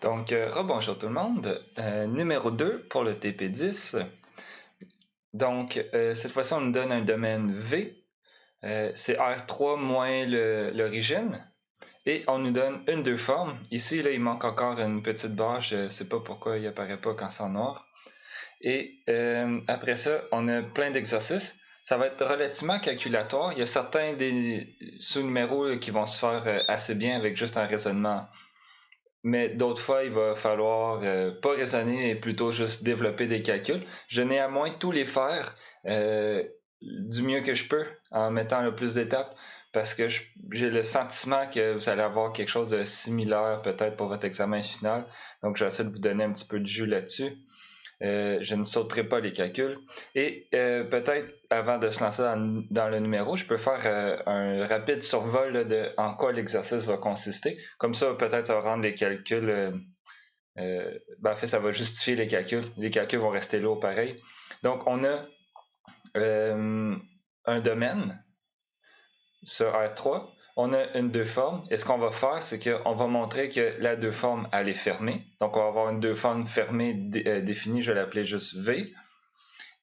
Donc, rebonjour tout le monde. Numéro 2 pour le TP10. Donc, cette fois-ci, on nous donne un domaine V. C'est R3 moins l'origine. Et on nous donne une deux formes. Ici, là, il manque encore une petite barre. Je ne sais pas pourquoi il n'apparaît pas quand c'est en noir. Et après ça, on a plein d'exercices. Ça va être relativement calculatoire. Il y a certains des sous-numéros qui vont se faire assez bien avec juste un raisonnement. Mais d'autres fois, il va falloir pas raisonner et plutôt juste développer des calculs. Je n'ai à moins tous les faire du mieux que je peux en mettant le plus d'étapes parce que j'ai le sentiment que vous allez avoir quelque chose de similaire peut-être pour votre examen final. Donc, j'essaie de vous donner un petit peu de jus là-dessus. Je ne sauterai pas les calculs. Et peut-être, avant de se lancer dans le numéro, je peux faire un rapide survol là, de en quoi l'exercice va consister. Comme ça, peut-être, ça va rendre les calculs... en fait, ça va justifier les calculs. Les calculs vont rester lourds pareil. Donc, on a un domaine sur R3. On a une deux formes. Et ce qu'on va faire, c'est qu'on va montrer que la deux forme, elle est fermée. Donc, on va avoir une deux forme fermée définie. Je vais l'appeler juste V.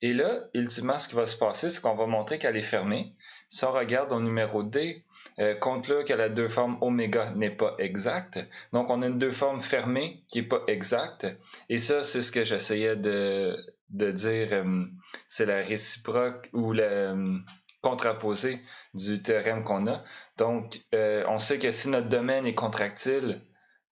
Et là, ultimement, ce qui va se passer, c'est qu'on va montrer qu'elle est fermée. Si on regarde au numéro D, compte là que la deux forme oméga n'est pas exacte. Donc, on a une deux forme fermée qui n'est pas exacte. Et ça, c'est ce que j'essayais de dire. C'est la réciproque ou la contraposée du théorème qu'on a. Donc, on sait que si notre domaine est contractile,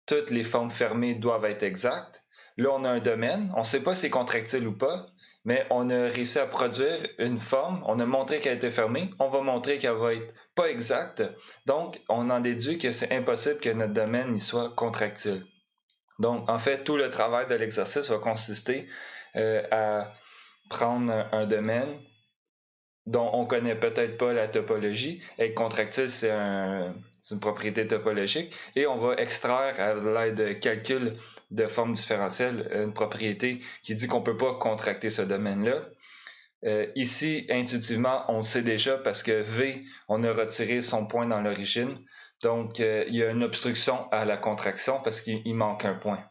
toutes les formes fermées doivent être exactes. Là, on a un domaine. On ne sait pas si c'est contractile ou pas, mais on a réussi à produire une forme. On a montré qu'elle était fermée. On va montrer qu'elle va être pas exacte. Donc, on en déduit que c'est impossible que notre domaine y soit contractile. Donc, en fait, tout le travail de l'exercice va consister à prendre un domaine dont on ne connaît peut-être pas la topologie. Être contractile, c'est une propriété topologique. Et on va extraire à l'aide de calcul de forme différentielle une propriété qui dit qu'on ne peut pas contracter ce domaine-là. Ici, intuitivement, on le sait déjà parce que V, on a retiré son point dans l'origine. Donc, il y a une obstruction à la contraction parce qu'il manque un point.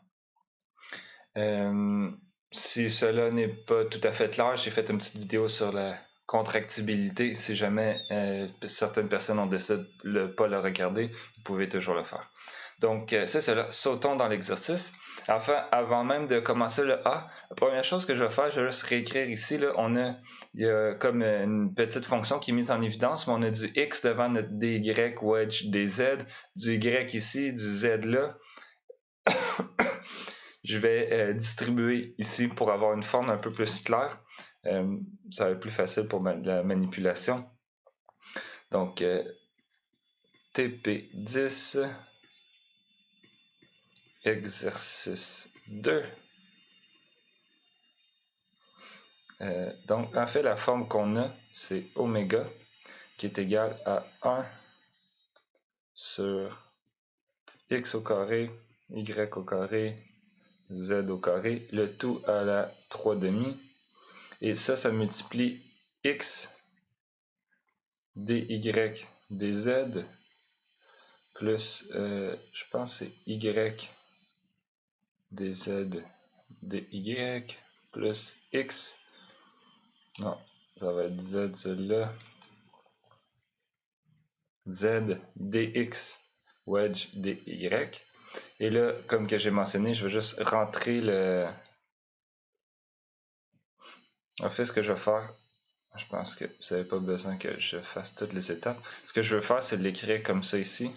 Si cela n'est pas tout à fait clair, j'ai fait une petite vidéo sur la contractibilité. Si jamais certaines personnes ont décidé de ne pas le regarder, vous pouvez toujours le faire. Donc, c'est cela. Sautons dans l'exercice. Enfin, avant même de commencer le A, la première chose que je vais faire, je vais juste réécrire ici. Là, il y a comme une petite fonction qui est mise en évidence, mais on a du X devant notre DY wedge DZ, du Y ici, du Z là. Je vais distribuer ici pour avoir une forme un peu plus claire. Ça va être plus facile pour la manipulation. Donc, TP10, exercice 2. Donc, en fait, la forme qu'on a, c'est oméga, qui est égal à 1 sur x au carré, y au carré, z au carré, le tout à la 3/2. Et ça multiplie x dy dz plus, je pense que c'est y dz dy plus x. Non, ça va être z celui-là. Z dx wedge dy. Et là, comme que j'ai mentionné, je vais juste rentrer le... En fait, ce que je vais faire, je pense que vous n'avez pas besoin que je fasse toutes les étapes. Ce que je veux faire, c'est de l'écrire comme ça ici.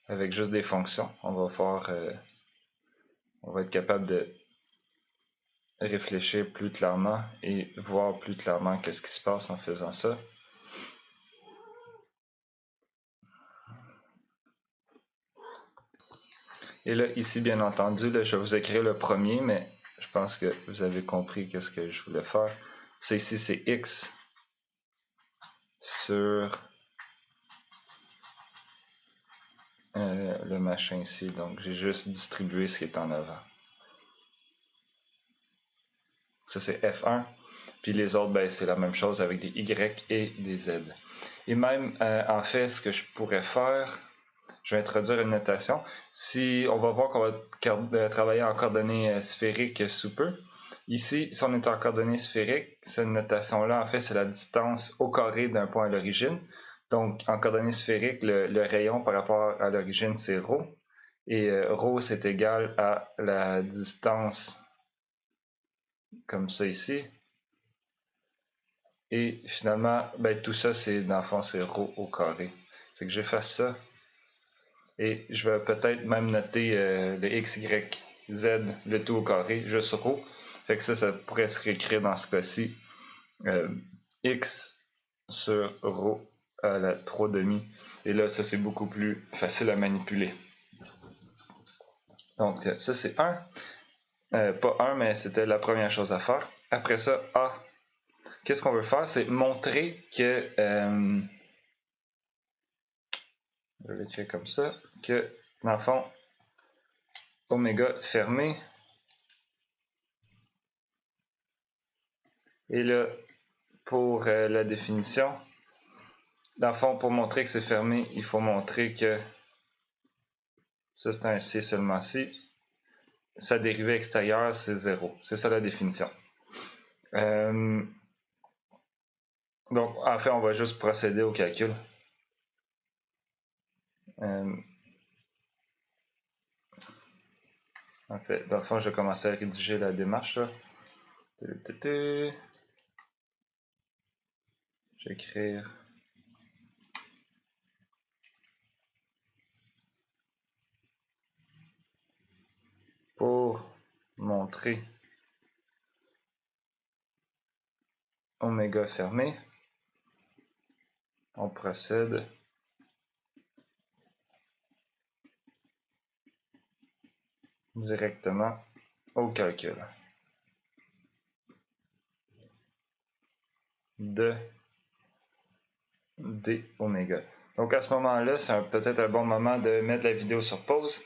Avec juste des fonctions. On va être capable de réfléchir plus clairement et voir plus clairement qu'est-ce qui se passe en faisant ça. Et là, ici, bien entendu, là, je vais vous écrire le premier, mais je pense que vous avez compris qu'est-ce que je voulais faire. Ça ici, c'est x sur le machin ici. Donc, j'ai juste distribué ce qui est en avant. Ça, c'est F1. Puis les autres, ben, c'est la même chose avec des Y et des Z. Et même, en fait, ce que je pourrais faire, je vais introduire une notation. Si on va voir qu'on va travailler en coordonnées sphériques sous peu. Ici, si on est en coordonnées sphériques, cette notation-là, en fait, c'est la distance au carré d'un point à l'origine. Donc, en coordonnées sphériques, le rayon par rapport à l'origine, c'est ρ. Et ρ, c'est égal à la distance comme ça ici. Et finalement, ben, tout ça, c'est dans le fond, c'est ρ au carré. Fait que j'efface ça. Et je vais peut-être même noter le x, y, z, le tout au carré, juste ρ. Fait que ça pourrait se réécrire dans ce cas-ci. X sur ρ à la 3/2. Et là, ça, c'est beaucoup plus facile à manipuler. Donc, ça, c'est 1. Pas 1, mais c'était la première chose à faire. Après ça, A. Qu'est-ce qu'on veut faire? C'est montrer que... je vais l'écrire comme ça. Que, dans le fond, oméga fermé. Et là, pour la définition, dans le fond, pour montrer que c'est fermé, il faut montrer que ça, c'est un C seulement C. Sa dérivée extérieure, c'est 0. C'est ça la définition. Donc, en fait, on va juste procéder au calcul. En fait, dans le fond, je vais commencer à rédiger la démarche. Là. Je vais écrire pour montrer oméga fermé. On procède directement au calcul de d oméga. Donc à ce moment-là, c'est peut-être un bon moment de mettre la vidéo sur pause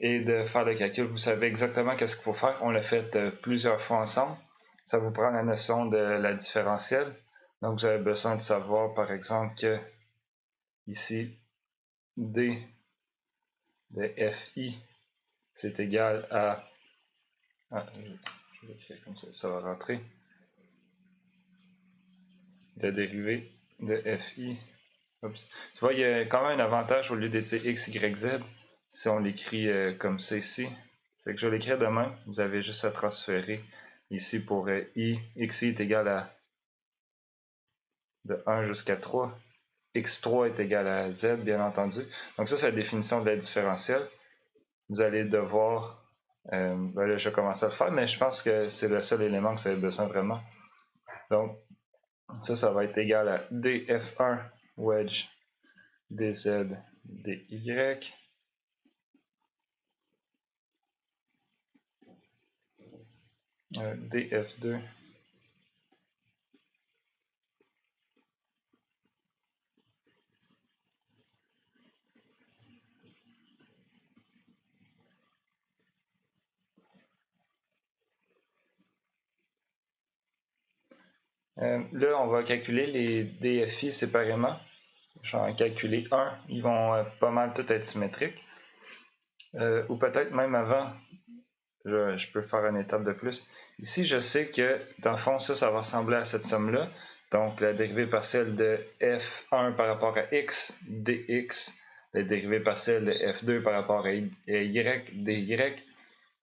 et de faire le calcul. Vous savez exactement qu'est-ce qu'il faut faire. On l'a fait plusieurs fois ensemble. Ça vous prend la notion de la différentielle. Donc vous avez besoin de savoir par exemple que ici d de fi c'est égal à... je vais écrire comme ça, ça va rentrer. La dérivée de fi. Oups. Tu vois, il y a quand même un avantage au lieu d'écrire x, y, z si on l'écrit comme ça ici. Fait que je vais l'écrire de même. Vous avez juste à transférer ici pour i. Xi est égal à de 1 jusqu'à 3. X3 est égal à z, bien entendu. Donc ça, c'est la définition de la différentielle. Vous allez devoir... ben là, je vais commencer à le faire, mais je pense que c'est le seul élément que vous avez besoin vraiment. Donc, ça va être égal à df1 wedge dz dy df2 là, on va calculer les DFI séparément. Je vais en calculer un. Ils vont pas mal tout être symétriques. Ou peut-être même avant, je peux faire une étape de plus. Ici, je sais que, dans le fond, ça va ressembler à cette somme-là. Donc, la dérivée partielle de f1 par rapport à x, dx, la dérivée partielle de f2 par rapport à y, dy,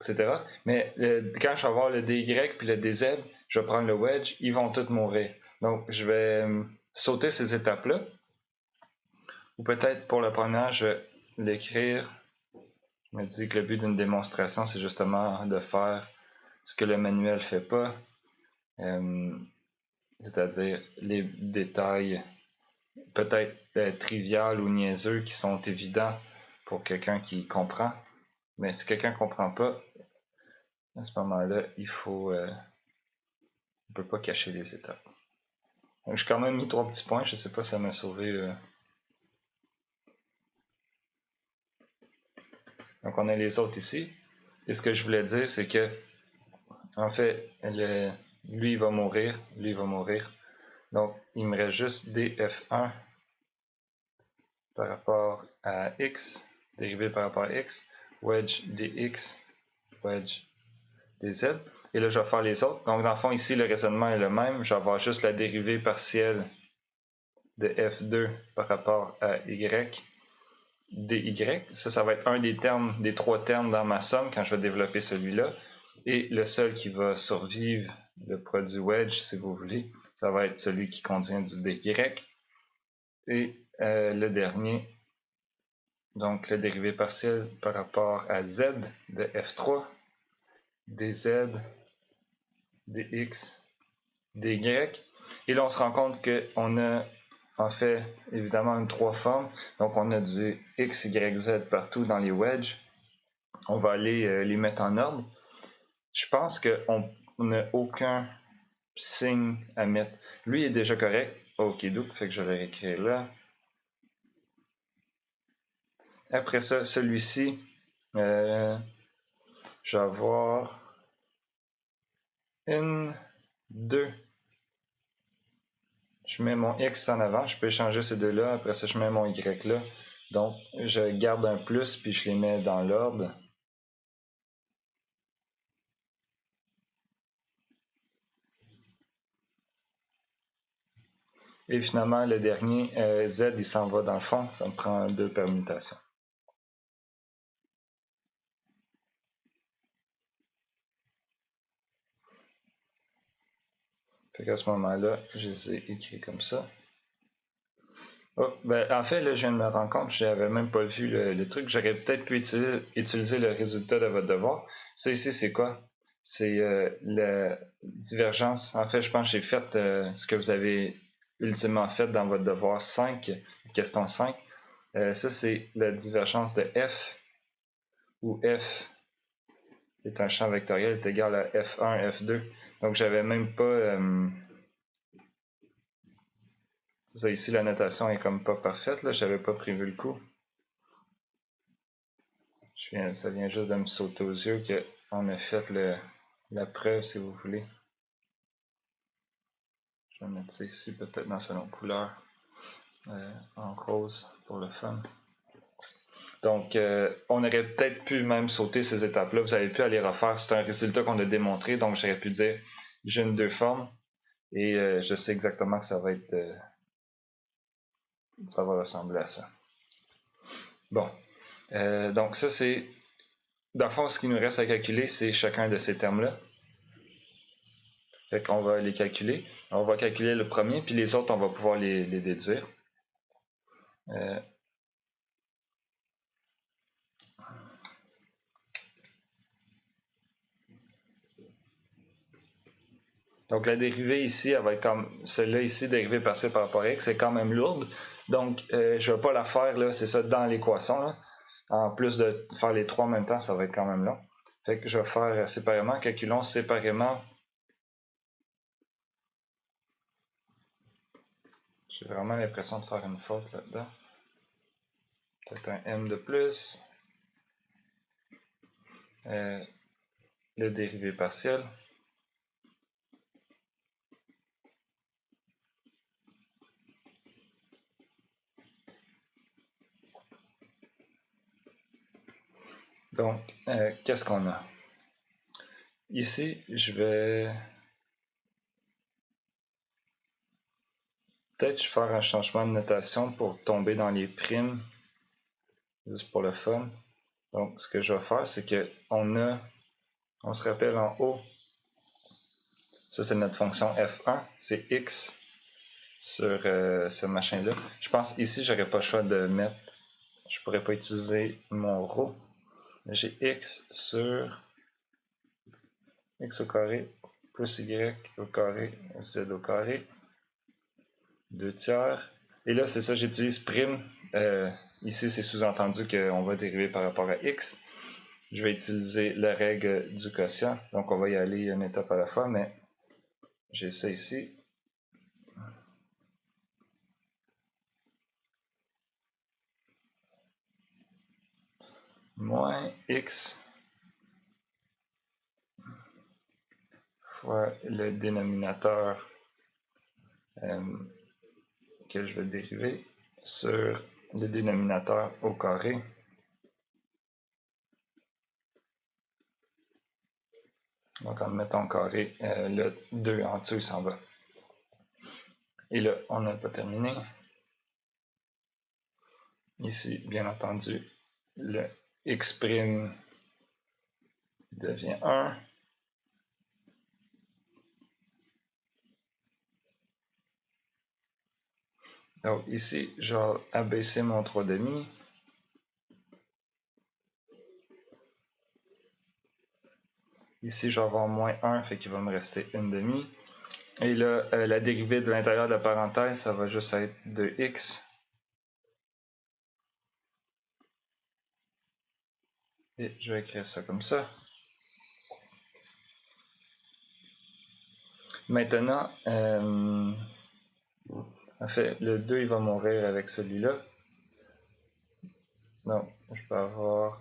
etc. Mais quand je vais avoir le dy puis le dz, je vais prendre le wedge, ils vont tous mourir. Donc, je vais sauter ces étapes-là. Ou peut-être pour la première, je vais l'écrire. Je me dis que le but d'une démonstration, c'est justement de faire ce que le manuel ne fait pas. C'est-à-dire les détails peut-être trivial ou niaiseux qui sont évidents pour quelqu'un qui comprend. Mais si quelqu'un ne comprend pas, à ce moment-là, il faut... on ne peut pas cacher les étapes. Donc, j'ai quand même mis 3 petits points. Je ne sais pas si ça m'a sauvé. Donc, on a les autres ici. Et ce que je voulais dire, c'est que, en fait, lui, il va mourir. Lui, il va mourir. Donc, il me reste juste df1 par rapport à x. dérivé par rapport à x, wedge dx, wedge dz. Et là, je vais faire les autres. Donc, dans le fond, ici, le raisonnement est le même. Je vais avoir juste la dérivée partielle de f2 par rapport à y dy. Ça va être un des termes, des trois termes dans ma somme quand je vais développer celui-là. Et le seul qui va survivre, le produit wedge, si vous voulez, ça va être celui qui contient du dy. Et le dernier, donc la dérivée partielle par rapport à z de f3, dz, dx, dy. Et là, on se rend compte qu'on a en fait évidemment une trois formes. Donc, on a du x, y, z partout dans les wedges. On va aller les mettre en ordre. Je pense qu'on n'a aucun signe à mettre. Lui est déjà correct. Ok, donc, fait que je vais réécrire là. Après ça, celui-ci, je vais avoir une, deux. Je mets mon X en avant, je peux échanger ces deux-là, après ça je mets mon Y là. Donc je garde un plus puis je les mets dans l'ordre. Et finalement le dernier, Z il s'en va dans le fond, ça me prend deux permutations. Fait qu'à ce moment-là, je les ai écrits comme ça. Oh, ben, en fait, là, je viens de me rendre compte, je n'avais même pas vu le truc. J'aurais peut-être pu utiliser le résultat de votre devoir. Ça ici, c'est quoi? C'est la divergence. En fait, je pense que j'ai fait ce que vous avez ultimement fait dans votre devoir 5, question 5. Ça, c'est la divergence de f, où f est un champ vectoriel est égal à f1, f2. Donc, j'avais même pas... ça, ici, la notation est comme pas parfaite. Là, j'avais pas prévu le coup. Ça vient juste de me sauter aux yeux qu'on a fait la preuve, si vous voulez. Je vais mettre ça ici, peut-être dans selon couleur, en rose pour le fun. Donc, on aurait peut-être pu même sauter ces étapes-là. Vous avez pu aller refaire. C'est un résultat qu'on a démontré. Donc, j'aurais pu dire, j'ai une deux formes et je sais exactement que ça va être... ça va ressembler à ça. Bon. Donc, ça, c'est... Dans le fond, ce qui nous reste à calculer, c'est chacun de ces termes-là. Fait qu'on va les calculer. On va calculer le premier, puis les autres, on va pouvoir les déduire. Donc la dérivée ici, elle va être comme celle-là ici, dérivée partielle par rapport à x, c'est quand même lourde. Donc je ne vais pas la faire, là, c'est ça, dans l'équation. En plus de faire les trois en même temps, ça va être quand même long. Fait que je vais faire séparément. Calculons séparément. J'ai vraiment l'impression de faire une faute là-dedans. Peut-être un m de plus. Le dérivé partiel. Donc, qu'est-ce qu'on a? Ici, je vais peut-être faire un changement de notation pour tomber dans les primes, juste pour le fun. Donc, ce que je vais faire, c'est qu'on se rappelle en haut, ça c'est notre fonction f1, c'est x sur ce machin-là. Je pense ici, j'aurais pas le choix de mettre, je pourrais pas utiliser mon ρ. J'ai x sur x au carré plus y au carré, z au carré, 2 tiers. Et là, c'est ça, j'utilise prime. Ici, c'est sous-entendu qu'on va dériver par rapport à x. Je vais utiliser la règle du quotient. Donc, on va y aller une étape à la fois, mais j'ai ça ici. Moins x fois le dénominateur que je vais dériver sur le dénominateur au carré Donc en mettant carré, le 2 en dessous, il s'en va. Et là, on n'a pas terminé. Ici, bien entendu, le x' devient 1. Donc ici, je vais abaisser mon 3,5. Ici, je vais avoir moins 1, fait qu'il va me rester 1,5. Et là, la dérivée de l'intérieur de la parenthèse, ça va juste être 2x. Et je vais écrire ça comme ça. Maintenant, en fait, le 2, il va mourir avec celui-là. Donc, je peux avoir...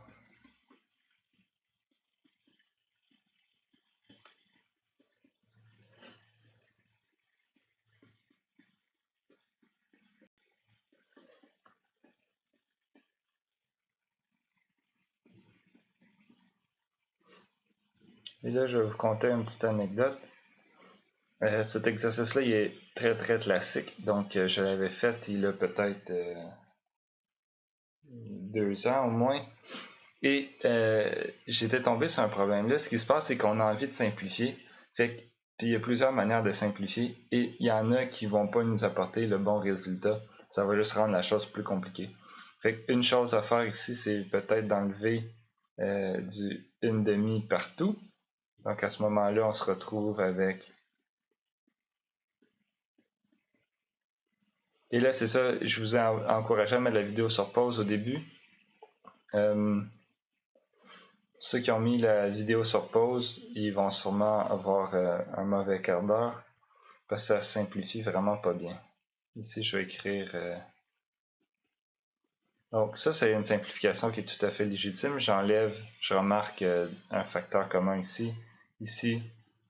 Et là, je vais vous conter une petite anecdote. Cet exercice-là, il est très très classique. Donc, je l'avais fait il y a peut-être 2 ans au moins. Et j'étais tombé sur un problème là. Ce qui se passe, c'est qu'on a envie de simplifier. Fait que, puis il y a plusieurs manières de simplifier. Et il y en a qui vont pas nous apporter le bon résultat. Ça va juste rendre la chose plus compliquée. Fait qu'une chose à faire ici, c'est peut-être d'enlever du 1/2 partout. Donc à ce moment-là, on se retrouve avec... Et là, c'est ça, je vous ai encouragé à mettre la vidéo sur pause au début. Ceux qui ont mis la vidéo sur pause, ils vont sûrement avoir un mauvais quart d'heure parce que ça simplifie vraiment pas bien. Ici, je vais écrire... Donc ça, c'est une simplification qui est tout à fait légitime. J'enlève, je remarque un facteur commun ici, ici,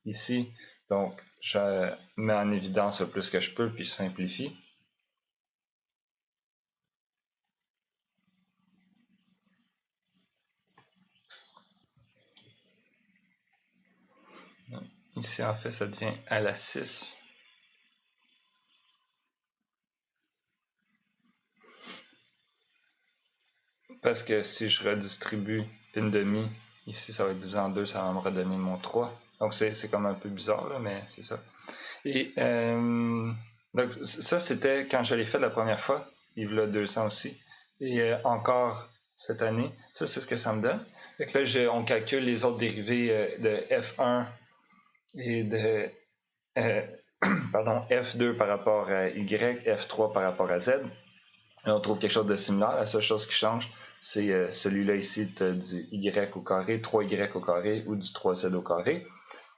ici. Donc, je mets en évidence le plus que je peux, puis je simplifie. Ici, en fait, ça devient à la 6. Parce que si je redistribue 1/2, ici, ça va être divisé en 2, ça va me redonner mon 3. Donc, c'est comme un peu bizarre, là, mais c'est ça. Et donc, ça, c'était quand je l'ai fait la première fois. Il y a 200 aussi. Et encore cette année, ça, c'est ce que ça me donne. Fait que là, on calcule les autres dérivés de F1 et de pardon, F2 par rapport à Y, F3 par rapport à Z. Et on trouve quelque chose de similaire. La seule chose qui change, c'est celui-là ici, du Y au carré, 3Y au carré ou du 3Z au carré.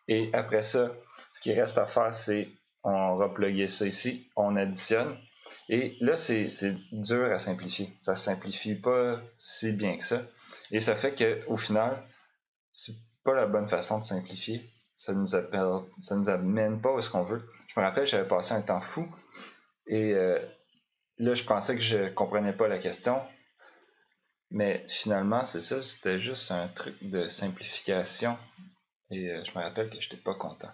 Et après ça, ce qui reste à faire, c'est on va plugger ça ici, on additionne. Et là, c'est dur à simplifier. Ça ne simplifie pas si bien que ça. Et ça fait qu'au final, c'est pas la bonne façon de simplifier. Ça nous amène pas où est-ce qu'on veut. Je me rappelle, j'avais passé un temps fou. Et là, je pensais que je comprenais pas la question. Mais finalement, c'est ça, c'était juste un truc de simplification. Et je me rappelle que je n'étais pas content.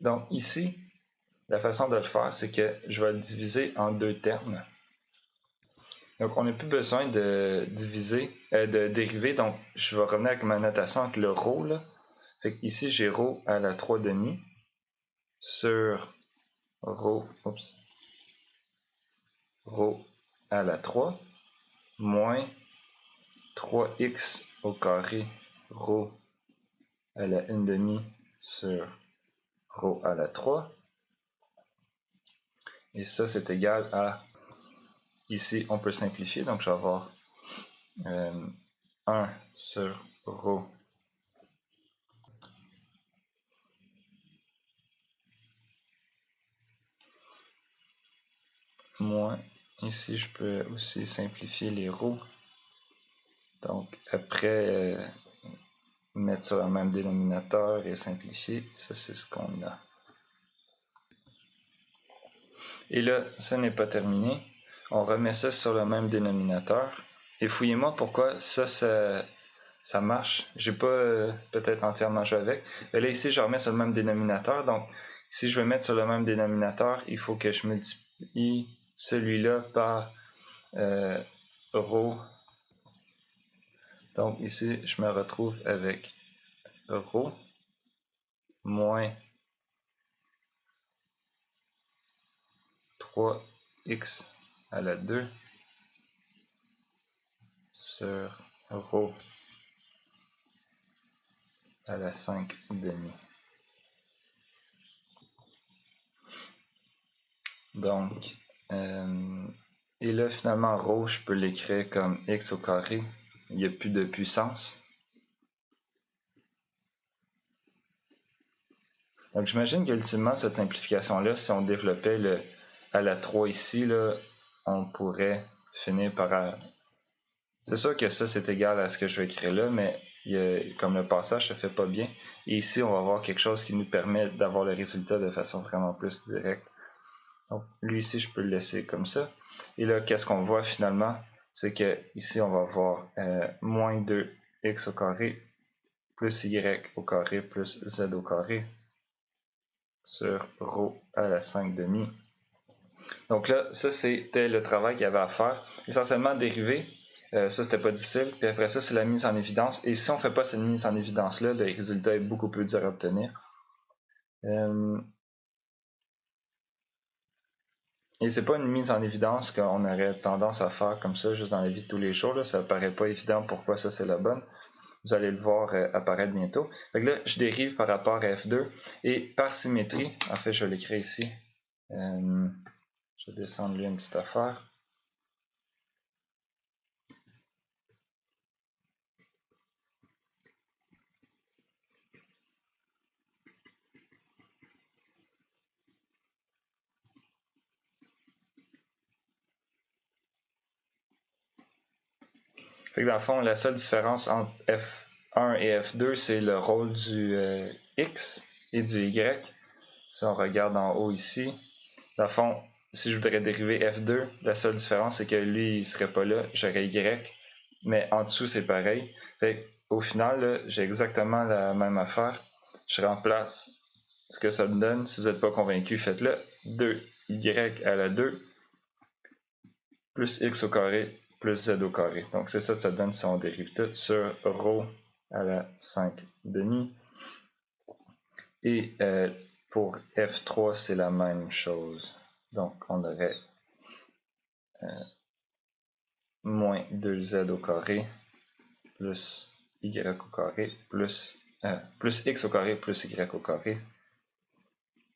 Donc ici, la façon de le faire, c'est que je vais le diviser en 2 termes. Donc on n'a plus besoin de diviser, de dériver. Donc je vais revenir avec ma notation avec le ρ là. Fait que ici j'ai ρ à la 3/2 sur ρ à la 3 moins 3x au carré ρ à la 1/2 sur ρ à la 3. Et ça, c'est égal à... Ici, on peut simplifier. Donc, je vais avoir 1 sur ρ moins... Ici, je peux aussi simplifier les ρ. Donc, après... mettre sur le même dénominateur et simplifier, ça c'est ce qu'on a. Et là, ça n'est pas terminé. On remet ça sur le même dénominateur. Et fouillez-moi pourquoi ça ça marche. J'ai pas peut-être entièrement joué avec. Mais là, ici, je remets sur le même dénominateur. Donc, si je veux mettre sur le même dénominateur, il faut que je multiplie celui-là par ρ. Donc, ici, je me retrouve avec ρ moins 3x à la 2 sur ρ à la 5 demi. Donc, et là, finalement, ρ, je peux l'écrire comme x au carré. Il n'y a plus de puissance. Donc, j'imagine qu'ultimement, cette simplification-là, si on développait le à la 3 ici, là, on pourrait finir par... C'est sûr que ça, c'est égal à ce que je vais écrire là, mais comme le passage se fait pas bien. Et ici, on va avoir quelque chose qui nous permet d'avoir le résultat de façon vraiment plus directe. Donc, lui ici, je peux le laisser comme ça. Et là, qu'est-ce qu'on voit finalement? C'est que ici, on va avoir moins 2x au carré plus y au carré plus z au carré sur ρ à la 5 demi. Donc là, ça, c'était le travail qu'il y avait à faire. Essentiellement, dériver. Ça, c'était pas difficile. Puis après ça, c'est la mise en évidence. Et si on ne fait pas cette mise en évidence-là, le résultat est beaucoup plus dur à obtenir. Et c'est pas une mise en évidence qu'on aurait tendance à faire comme ça, juste dans la vie de tous les jours. Là. Ça paraît pas évident pourquoi ça, c'est la bonne. Vous allez le voir apparaître bientôt. Donc là, je dérive par rapport à F2. Et par symétrie, en fait, je vais l'écrire ici. Je vais descendre lui une petite affaire. Fait que dans le fond, la seule différence entre F1 et F2, c'est le rôle du X et du Y. Si on regarde en haut ici, dans le fond, si je voudrais dériver F2, la seule différence, c'est que lui, il ne serait pas là, j'aurais Y, mais en dessous, c'est pareil. Fait au final, j'ai exactement la même affaire. Je remplace ce que ça me donne. Si vous n'êtes pas convaincu, faites-le. 2y à la 2 plus x au carré plus z au carré. Donc, c'est ça que ça donne si on dérive tout sur ρ à la 5 demi. Et pour F3, c'est la même chose. Donc, on aurait moins 2z au carré plus y au carré plus x au carré plus y au carré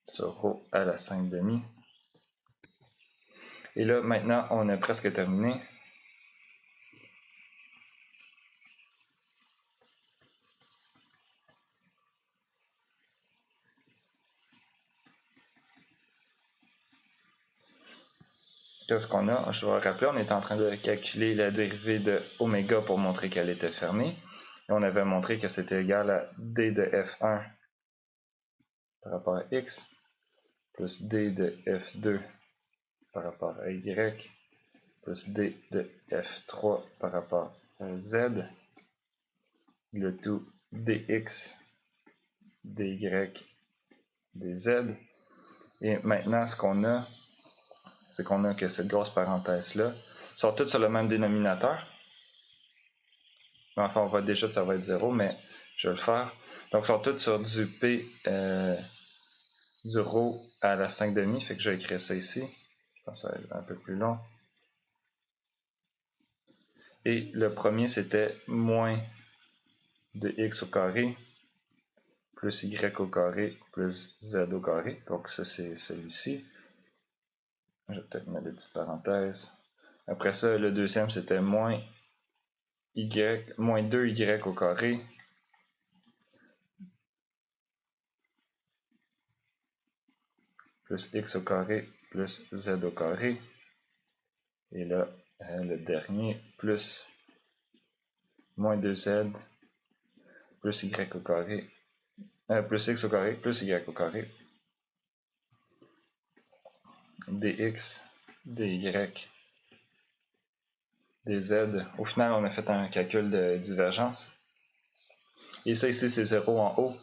sur ρ à la 5 demi. Et là, maintenant, on a presque terminé. Qu'est-ce qu'on a? Je dois rappeler, on était en train de calculer la dérivée de oméga pour montrer qu'elle était fermée. Et on avait montré que c'était égal à d de f1 par rapport à x plus d de f2 par rapport à y plus d de f3 par rapport à z, le tout dx, dy, dz. Et maintenant, ce qu'on a, c'est qu'on a que cette grosse parenthèse-là sont toutes sur le même dénominateur. Enfin, on voit déjà que ça va être 0, mais je vais le faire. Donc, ils sont toutes sur du P du ρ à la 5 demi, fait que je vais écrire ça ici. Je pense que ça va être un peu plus long. Et le premier, c'était moins de x au carré plus y au carré plus z au carré. Donc, ça, c'est celui-ci. Je vais peut-être mettre des petites parenthèses. Après ça, le deuxième, c'était moins 2y au carré plus x au carré plus z au carré. Et là, le dernier, plus moins 2z plus y au carré, plus x au carré plus y au carré, dx, dy, dz. Au final, on a fait un calcul de divergence. Et ça ici, c'est 0 en haut.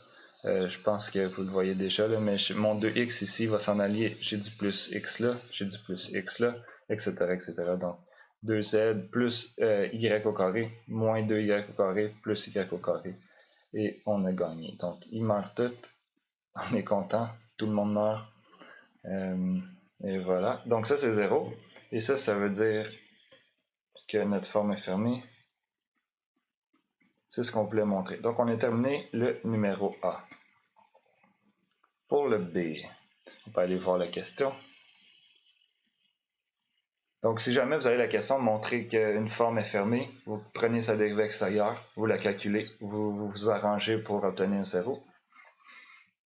Je pense que vous le voyez déjà, là, mais mon 2x ici va s'en allier. J'ai du plus x là, j'ai du plus x là, etc. etc. Donc 2z plus y au carré, moins 2y au carré, plus y au carré. Et on a gagné. Donc ils meurent tous. On est content. Tout le monde meurt. Et voilà. Donc ça, c'est 0. Et ça veut dire que notre forme est fermée. C'est ce qu'on voulait montrer. Donc on a terminé le numéro A. Pour le B, on peut aller voir la question. Donc si jamais vous avez la question de montrer qu'une forme est fermée, vous prenez sa dérivée extérieure, vous la calculez, vous vous arrangez pour obtenir un 0.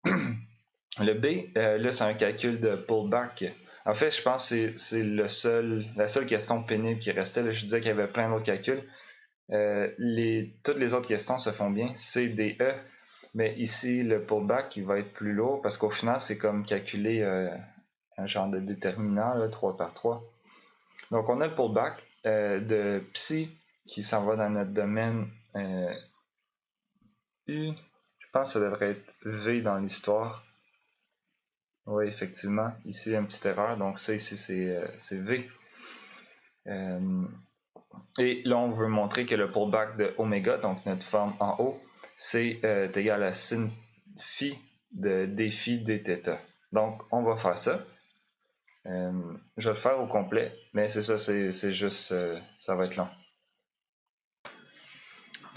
Le B, là c'est un calcul de pullback. En fait, je pense que c'est la seule question pénible qui restait. Là, je disais qu'il y avait plein d'autres calculs. Toutes les autres questions se font bien, C, D, E, mais ici le pullback il va être plus lourd parce qu'au final c'est comme calculer un genre de déterminant là, 3 par 3. Donc on a le pullback de psi qui s'en va dans notre domaine U. Je pense que ça devrait être V dans l'histoire. Oui, effectivement, ici il y a une petite erreur, donc ça ici c'est V. Et là, on veut montrer que le pullback de oméga, donc notre forme en haut, c'est égal à sin phi de dφ dθ. Donc, on va faire ça. Je vais le faire au complet, mais c'est ça, c'est juste, ça va être long.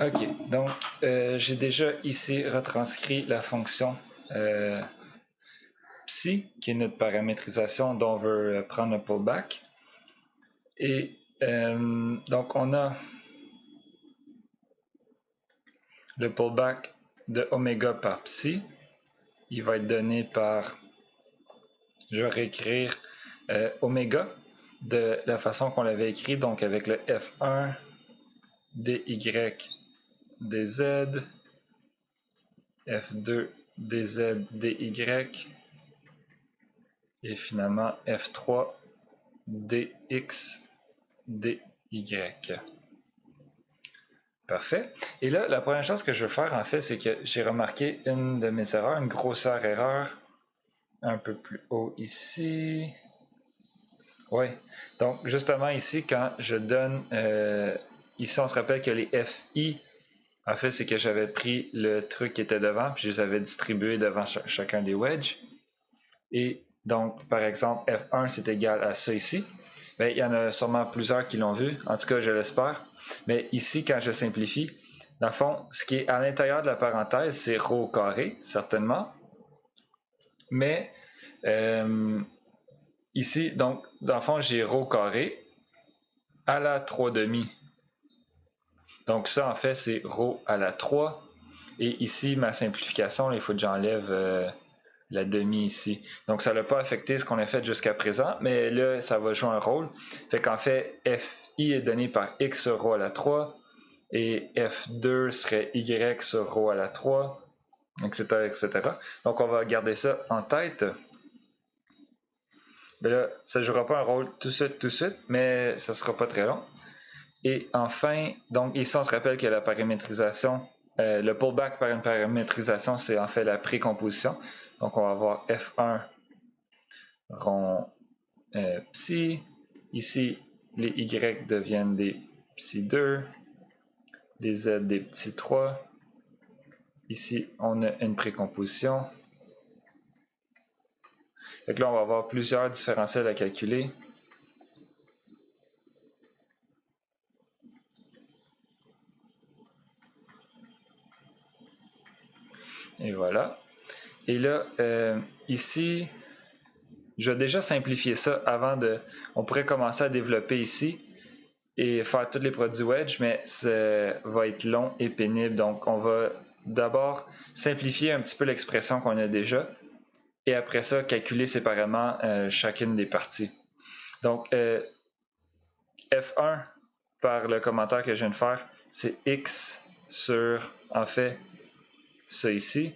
Ok, donc j'ai déjà ici retranscrit la fonction psi, qui est notre paramétrisation dont on veut prendre le pullback. Et donc, on a le pullback de oméga par psi. Il va être donné par, je vais réécrire oméga de la façon qu'on l'avait écrit, donc avec le F1 dy dz, F2 dz dy, et finalement F3 dx dy. Parfait. Et là, la première chose que je veux faire, en fait, c'est que j'ai remarqué une de mes erreurs, une grossière erreur, un peu plus haut ici. Oui, donc justement ici, quand je donne, ici on se rappelle que les FI, en fait, c'est que j'avais pris le truc qui était devant, puis je les avais distribués devant chacun des wedges. Et donc, par exemple, F1, c'est égal à ça ici. Bien, il y en a sûrement plusieurs qui l'ont vu, en tout cas, je l'espère. Mais ici, quand je simplifie, dans le fond, ce qui est à l'intérieur de la parenthèse, c'est ρ au carré, certainement. Mais ici, donc, dans le fond, j'ai ρ au carré à la 3/2. Donc ça, en fait, c'est ρ à la 3. Et ici, ma simplification, là, il faut que j'enlève la demi ici. Donc ça n'a pas affecté ce qu'on a fait jusqu'à présent, mais là, ça va jouer un rôle. Fait qu'en fait, FI est donné par X sur ρ à la 3, et F2 serait Y sur ρ à la 3, etc., etc. Donc on va garder ça en tête. Mais là, ça ne jouera pas un rôle tout de suite, mais ça ne sera pas très long. Et enfin, donc ici, on se rappelle que la paramétrisation, le pullback par une paramétrisation, c'est en fait la précomposition. Donc, on va avoir F1 rond psi. Ici, les Y deviennent des psi 2, les Z des psi 3. Ici, on a une précomposition. Donc là, on va avoir plusieurs différentiels à calculer. Et voilà. Et là, ici, je vais déjà simplifier ça avant de... On pourrait commencer à développer ici et faire tous les produits wedge, mais ça va être long et pénible. Donc, on va d'abord simplifier un petit peu l'expression qu'on a déjà et après ça, calculer séparément chacune des parties. Donc, F1 par le commentaire que je viens de faire, c'est X sur, en fait, ça ici,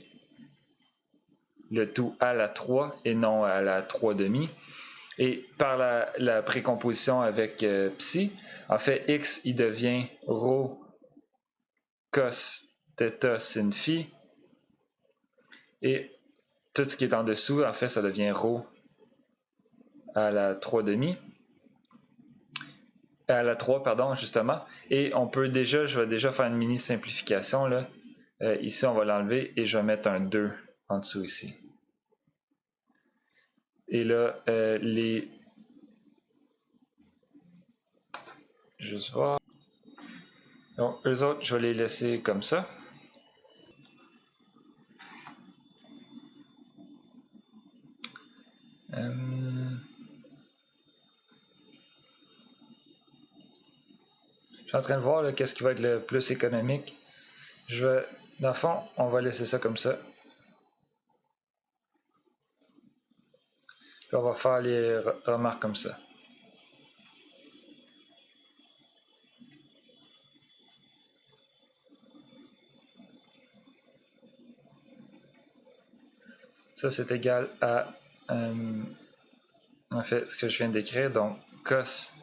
le tout à la 3 et non à la 3/2. Et par la précomposition avec psi, en fait, x, il devient ρ cos θ sin phi. Et tout ce qui est en dessous, en fait, ça devient ρ à la 3 demi. À la 3, pardon, justement. Et on peut déjà, je vais déjà faire une mini simplification là. Ici, on va l'enlever et je vais mettre un 2 en dessous ici. Et là, juste voir. Donc, eux autres, je vais les laisser comme ça. Je suis en train de voir qu'est-ce qui va être le plus économique. Dans le fond, on va laisser ça comme ça. Puis on va faire les remarques comme ça. Ça, c'est égal à, en fait, ce que je viens d'écrire. Donc, cos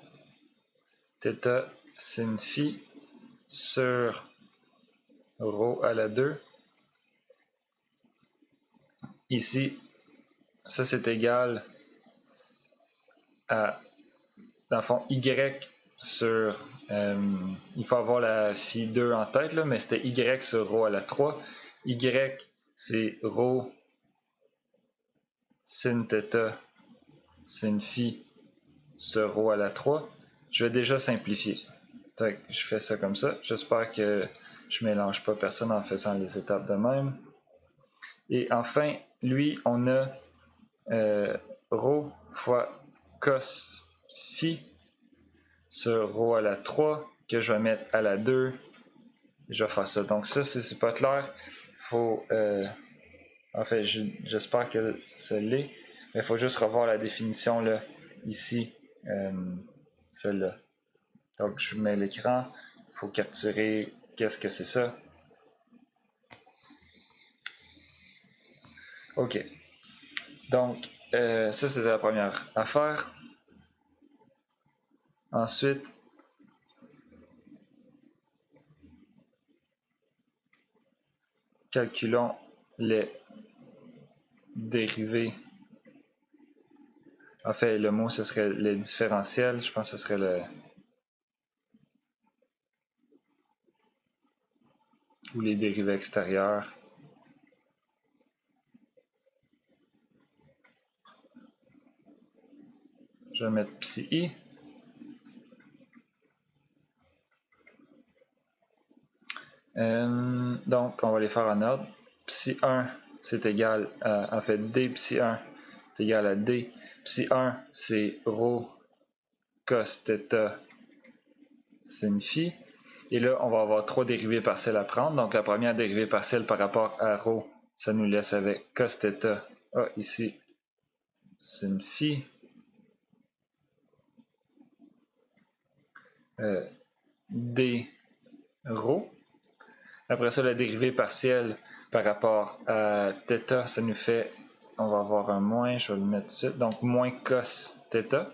θ sin phi sur ρ à la 2. Ici, ça, c'est égal à, dans le fond, y sur... il faut avoir la phi 2 en tête, là, mais c'était y sur ρ à la 3. Y, c'est ρ sin θ sin phi sur ρ à la 3. Je vais déjà simplifier. Donc, je fais ça comme ça. J'espère que je ne mélange pas personne en faisant les étapes de même. Et enfin, lui, on a ρ fois cos phi sur ρ à la 3 que je vais mettre à la 2. Je vais faire ça. Donc ça, si c'est pas clair, faut... en fait, j'espère que ça l'est. Mais il faut juste revoir la définition là, ici, celle-là. Donc je mets l'écran. Il faut capturer qu'est-ce que c'est ça. OK. Donc, ça, c'était la première affaire. Ensuite, calculons les dérivés. En fait, le mot, ce serait le différentiel. Je pense que ce serait le... ou les dérivés extérieurs. Je vais mettre psi i. Donc, on va les faire en ordre. Psi 1, c'est égal à... En fait, d psi 1, c'est égal à d. Psi 1, c'est ρ cos θ sin phi. Et là, on va avoir trois dérivées partielles à prendre. Donc, la première dérivée partielle par rapport à ρ, ça nous laisse avec cos θ, ici, sin phi. D ρ. Après ça, la dérivée partielle par rapport à θ, ça nous fait, on va avoir un moins, je vais le mettre tout de suite, donc moins cos θ.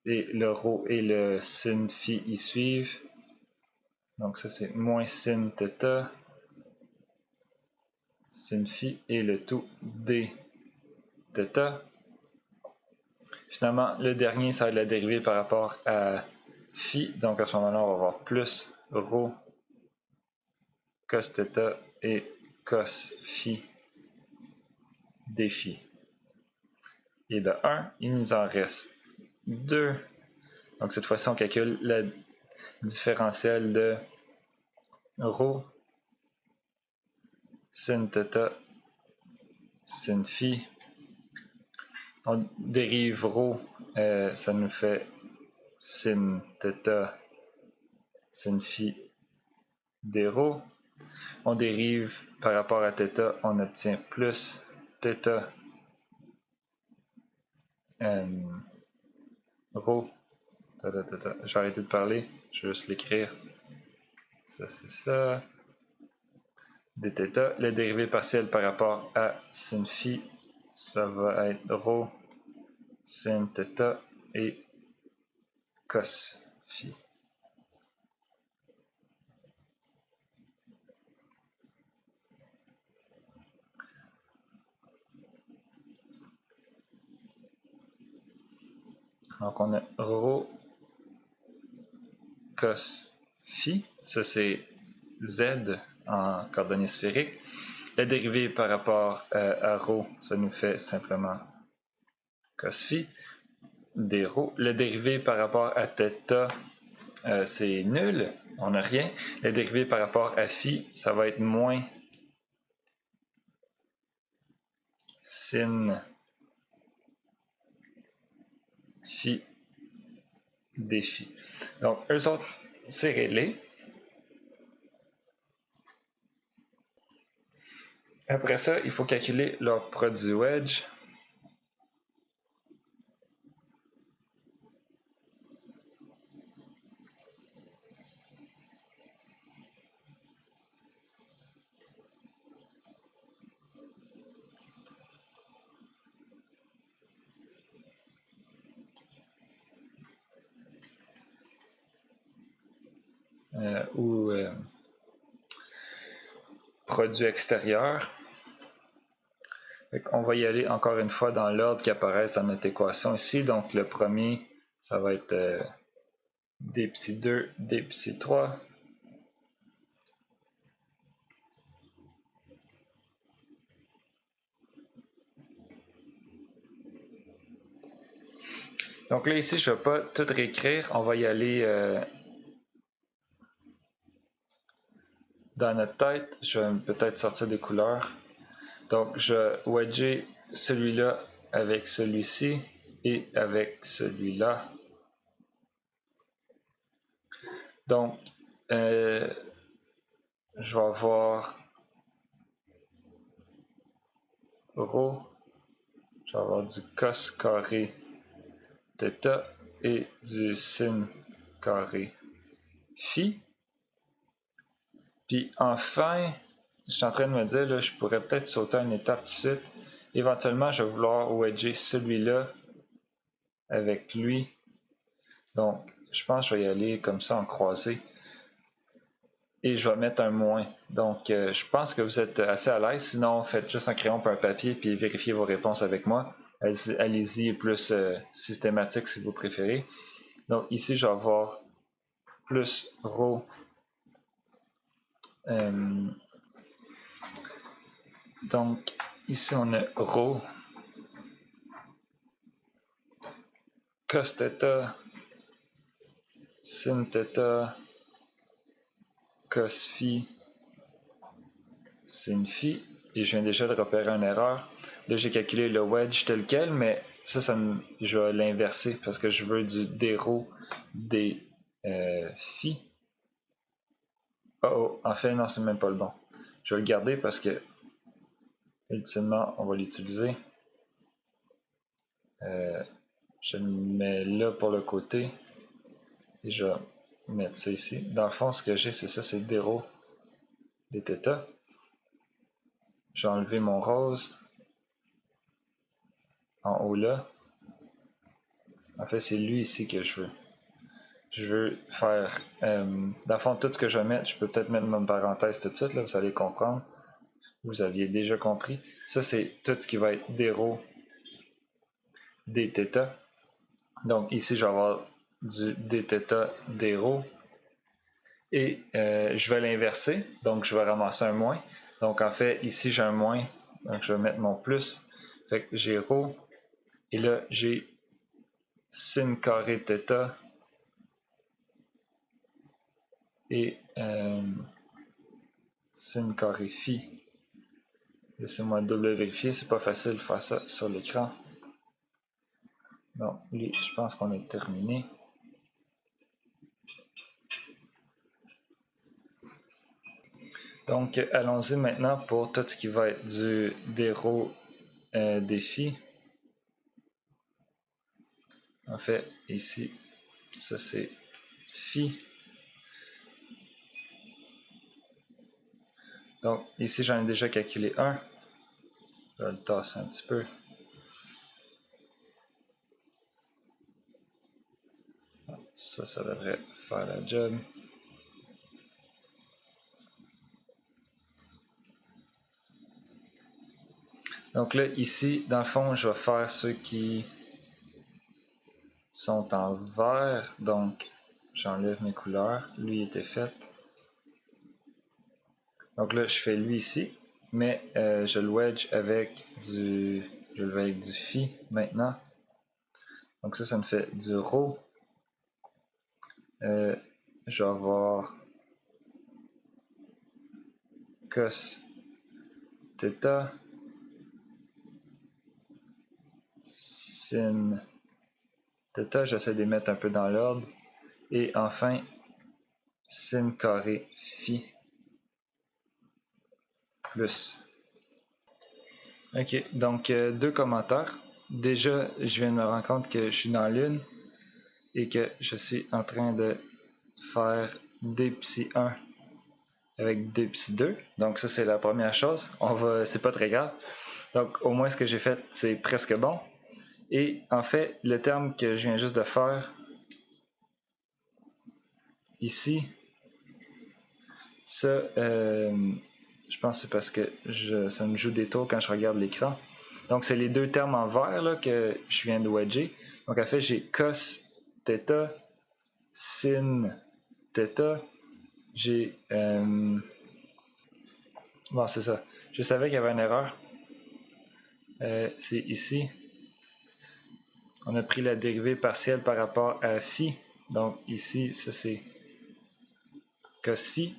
Et le ρ et le sin phi y suivent. Donc ça, c'est moins sin θ, sin phi et le tout d θ. Finalement, le dernier, ça va être la dérivée par rapport à phi. Donc à ce moment-là, on va avoir plus ρ cos θ et cos phi d phi. Et de 1, il nous en reste 2. Donc cette fois-ci, on calcule le différentiel de ρ sin θ sin phi. On dérive ρ, ça nous fait sin θ sin phi d ρ. On dérive par rapport à θ, on obtient plus θ ρ. J'ai arrêté de parler, je vais juste l'écrire. Ça, c'est ça. Dθ. La dérivée partielle par rapport à sin phi, ça va être ρ sin θ et cos phi. Donc on a rho cos phi, ça c'est z en coordonnées sphériques. La dérivée par rapport à rho, ça nous fait simplement cos phi des rho. La dérivée par rapport à θ, c'est nul, on n'a rien. La dérivée par rapport à phi, ça va être moins sin phi des phi. Donc, eux autres, c'est réglé. Après ça, il faut calculer leur produit wedge. Ou produit extérieur. On va y aller encore une fois dans l'ordre qui apparaît dans notre équation ici. Donc le premier, ça va être d psi 2, d psi 3. Donc là ici, je ne vais pas tout réécrire. On va y aller dans notre tête. Je vais peut-être sortir des couleurs. Donc je vais wedger celui-là avec celui-ci et avec celui-là. Donc je vais avoir rho, je vais avoir du cos carré θ et du sin carré phi. Puis enfin, je suis en train de me dire, là, je pourrais peut-être sauter une étape tout de suite. Éventuellement, je vais vouloir wedger celui-là avec lui. Donc, je pense que je vais y aller comme ça en croisé. Et je vais mettre un moins. Donc, je pense que vous êtes assez à l'aise. Sinon, faites juste un crayon et un papier puis vérifiez vos réponses avec moi. Allez-y plus systématique si vous préférez. Donc, ici, je vais avoir plus rho. Donc, ici, on a rho cos θ, sin θ, cos phi, sin phi, et je viens déjà de repérer une erreur. Là, j'ai calculé le wedge tel quel, mais ça je vais l'inverser parce que je veux du d rho des phi. Oh, en fait, non, c'est même pas le bon. Je vais le garder parce que, ultimement, on va l'utiliser. Je le mets là pour le côté et je vais mettre ça ici. Dans le fond, ce que j'ai, c'est ça, c'est d rho des θ. Je vais enlever mon rose en haut là. En fait, c'est lui ici que je veux. Je veux faire, dans le fond, tout ce que je vais mettre, je peux peut-être mettre une parenthèse tout de suite, là, vous allez comprendre. Vous aviez déjà compris. Ça, c'est tout ce qui va être d rho dθ. Donc ici, je vais avoir du dθ d rho. Et je vais l'inverser, donc je vais ramasser un moins. Donc en fait, ici, j'ai un moins, donc je vais mettre mon plus. Fait que j'ai rho, et là, j'ai sin carré θ et sin carré phi. Laissez-moi double vérifier, c'est pas facile de faire ça sur l'écran. Bon, lui, je pense qu'on est terminé. Donc, allons-y maintenant pour tout ce qui va être du d rho des phi. En fait, ici, ça c'est phi. Donc, ici, j'en ai déjà calculé un. Je vais le tasser un petit peu. Ça devrait faire la job. Donc là, ici, dans le fond, je vais faire ce sont en vert, donc j'enlève mes couleurs. Lui était fait. Donc là, je fais lui ici, mais je le wedge avec du... Je le veux avec du phi maintenant. Donc ça me fait du rho. Je vais avoir cos theta, sin theta, j'essaie de les mettre un peu dans l'ordre. Et enfin, sin carré phi plus. Ok, donc deux commentaires. Déjà, je viens de me rendre compte que je suis dans l'une et que je suis en train de faire d psi 1 avec d psi 2. Donc ça, c'est la première chose. C'est pas très grave. Donc au moins ce que j'ai fait, c'est presque bon. Et en fait, le terme que je viens juste de faire ici, ça, je pense que c'est parce que ça me joue des tours quand je regarde l'écran. Donc c'est les deux termes en vert là, que je viens de wedger. Donc en fait, j'ai cos theta, sin theta, j'ai... bon, c'est ça. Je savais qu'il y avait une erreur. C'est ici. On a pris la dérivée partielle par rapport à phi. Donc ici, ça c'est cos phi.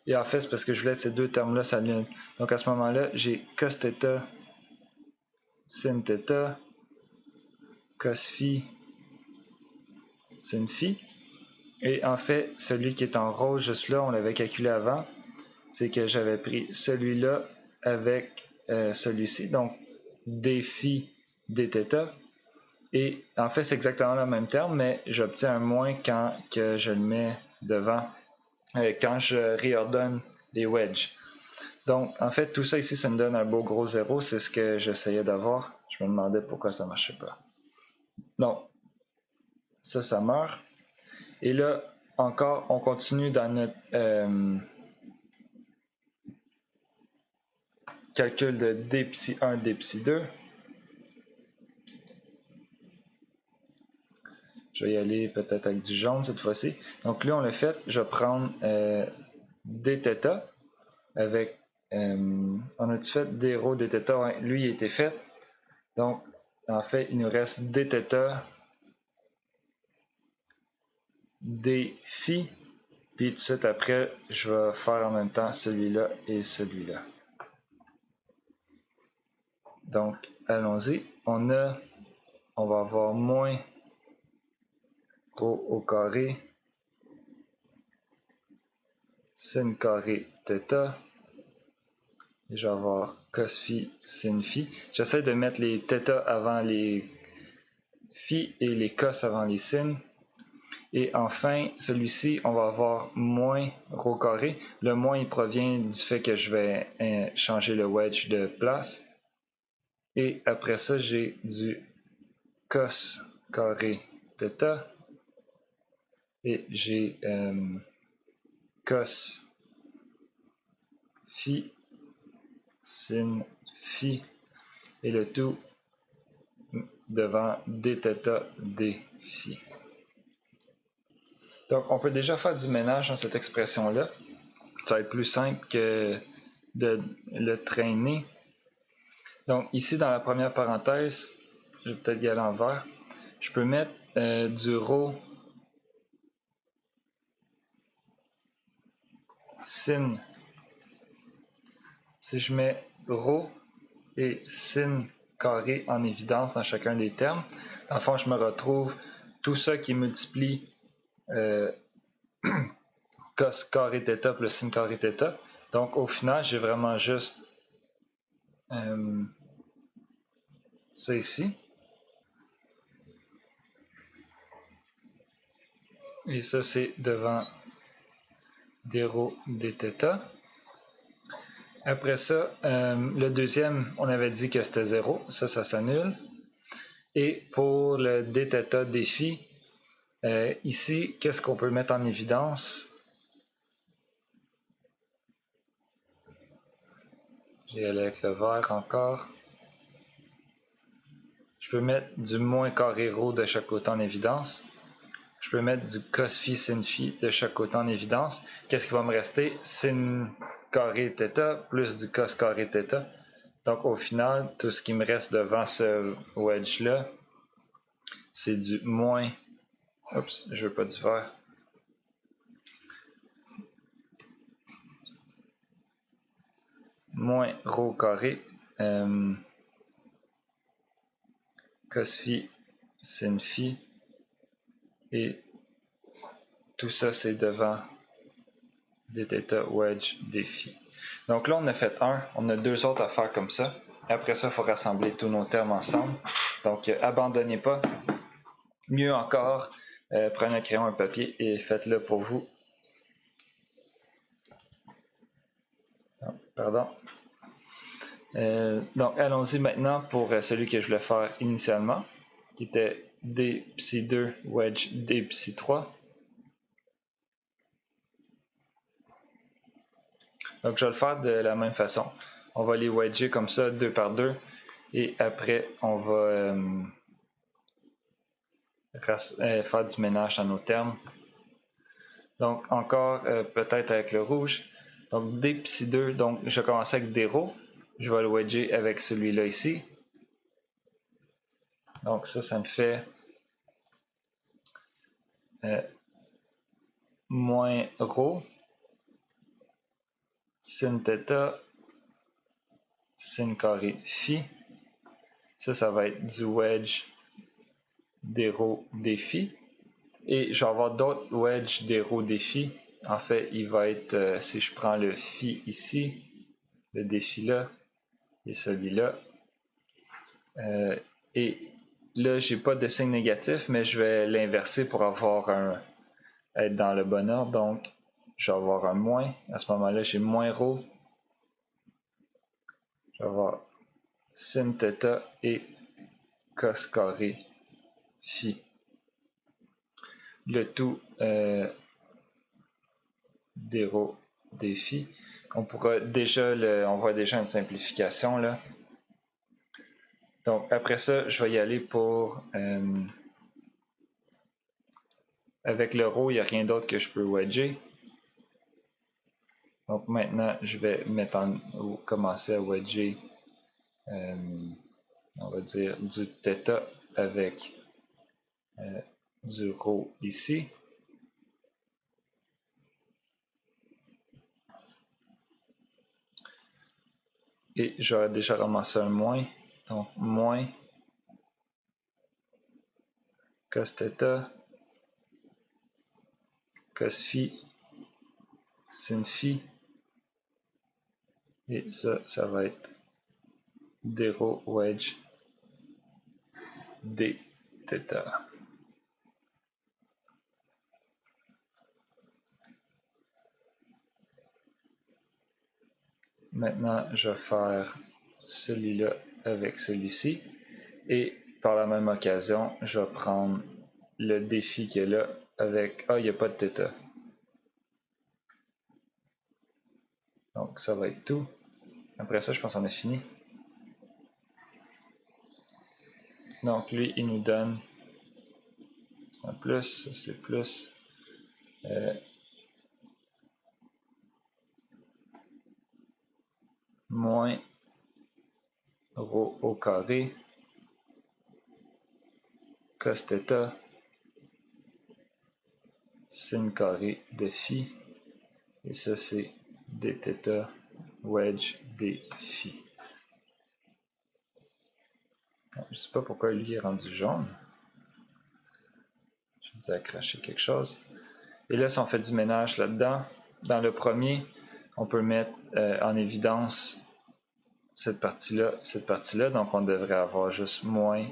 Et en fait, c'est parce que je voulais que ces deux termes-là s'alignent. Donc à ce moment-là, j'ai cos theta, sin theta, cos phi, sin phi. Et en fait, celui qui est en rose juste là, on l'avait calculé avant, c'est que j'avais pris celui-là avec celui-ci, donc d phi dθ. Et en fait, c'est exactement le même terme, mais j'obtiens un moins quand que je le mets devant, quand je réordonne les wedges. Donc, en fait, tout ça ici, ça me donne un beau gros zéro. C'est ce que j'essayais d'avoir. Je me demandais pourquoi ça ne marchait pas. Donc, ça meurt. Et là, encore, on continue dans notre calcul de d psi 1, d psi 2. Je vais y aller peut-être avec du jaune cette fois-ci. Donc là, on l'a fait. Je vais prendre dθ avec... on a-tu fait d rho dθ? Ouais, lui, il était fait. Donc, en fait, il nous reste dθ d phi. Puis tout de suite après, je vais faire en même temps celui-là et celui-là. Donc, allons-y. On va avoir moins rho au carré sin carré θ. Et je vais avoir cos phi sin phi. J'essaie de mettre les θ avant les phi et les cos avant les sin. Et enfin, celui-ci, on va avoir moins rho carré. Le moins, il provient du fait que je vais changer le wedge de place. Et après ça, j'ai du cos carré θ. Et j'ai cos phi sin phi. Et le tout devant dθ d phi. Donc, on peut déjà faire du ménage dans cette expression-là. Ça va être plus simple que de le traîner. Donc, ici, dans la première parenthèse, je vais peut-être y aller en vert. Je peux mettre du rho sin. Si je mets rho et sin carré en évidence dans chacun des termes, dans le fond, je me retrouve tout ça qui multiplie cos carré θ plus sin carré θ. Donc, au final, j'ai vraiment juste ça ici. Et ça, c'est devant d rho dθ. Après ça, le deuxième, on avait dit que c'était 0. Ça s'annule. Et pour le dθ d phi, ici, qu'est-ce qu'on peut mettre en évidence? Je vais aller avec le vert encore. Je peux mettre du moins carré rho de chaque côté en évidence. Je peux mettre du cos phi sin phi de chaque côté en évidence. Qu'est-ce qui va me rester? Sin carré θ plus du cos carré θ. Donc au final, tout ce qui me reste devant ce wedge-là, c'est du moins... Oups, je veux pas du vert. Moins rho carré. Cos phi sin phi. Et tout ça, c'est devant dθ wedge d phi. Donc là, on a fait un. On a deux autres à faire comme ça. Après ça, il faut rassembler tous nos termes ensemble. Donc, abandonnez pas. Mieux encore, prenez un crayon, un papier et faites-le pour vous. Pardon. Donc, allons-y maintenant pour celui que je voulais faire initialement, qui était d psi 2 wedge d psi 3. Donc, je vais le faire de la même façon. On va les wedger comme ça, 2 par 2. Et après, on va faire du ménage dans nos termes. Donc, encore peut-être avec le rouge. Donc, d psi 2, donc je vais commencer avec d rho. Je vais le wedger avec celui-là ici. Donc, ça me fait moins rho sin θ sin carré phi. Ça va être du wedge d rho d phi. Et je vais avoir d'autres wedges d rho d phi. En fait, il va être, si je prends le phi ici, le d phi là, et celui-là. Et là, j'ai pas de signe négatif, mais je vais l'inverser pour être dans le bon ordre. Donc, je vais avoir un moins. À ce moment-là, j'ai moins rho. Je vais avoir sin θ et cos carré phi. Le tout d rho d phi. On voit déjà une simplification là. Donc après ça, je vais y aller pour avec le rho, il n'y a rien d'autre que je peux wedger. Donc maintenant, je vais commencer à wedger on va dire du θ avec du rho ici. Et j'aurais déjà ramassé un moins. Donc moins cos θ cos phi sin phi. Et ça va être d rho wedge d θ. Maintenant, je vais faire celui-là avec celui-ci. Et par la même occasion, je vais prendre le défi qui est là avec... Ah, il n'y a pas de θ. Donc, ça va être tout. Après ça, je pense qu'on a fini. Donc, lui, il nous donne un plus, c'est plus. Moins rho au carré cos θ sin carré de phi. Et ça, c'est dθ wedge d phi. Je ne sais pas pourquoi lui est rendu jaune. Je me dis à cracher quelque chose. Et là, si on fait du ménage là-dedans, dans le premier, on peut mettre en évidence cette partie-là. Donc, on devrait avoir juste moins,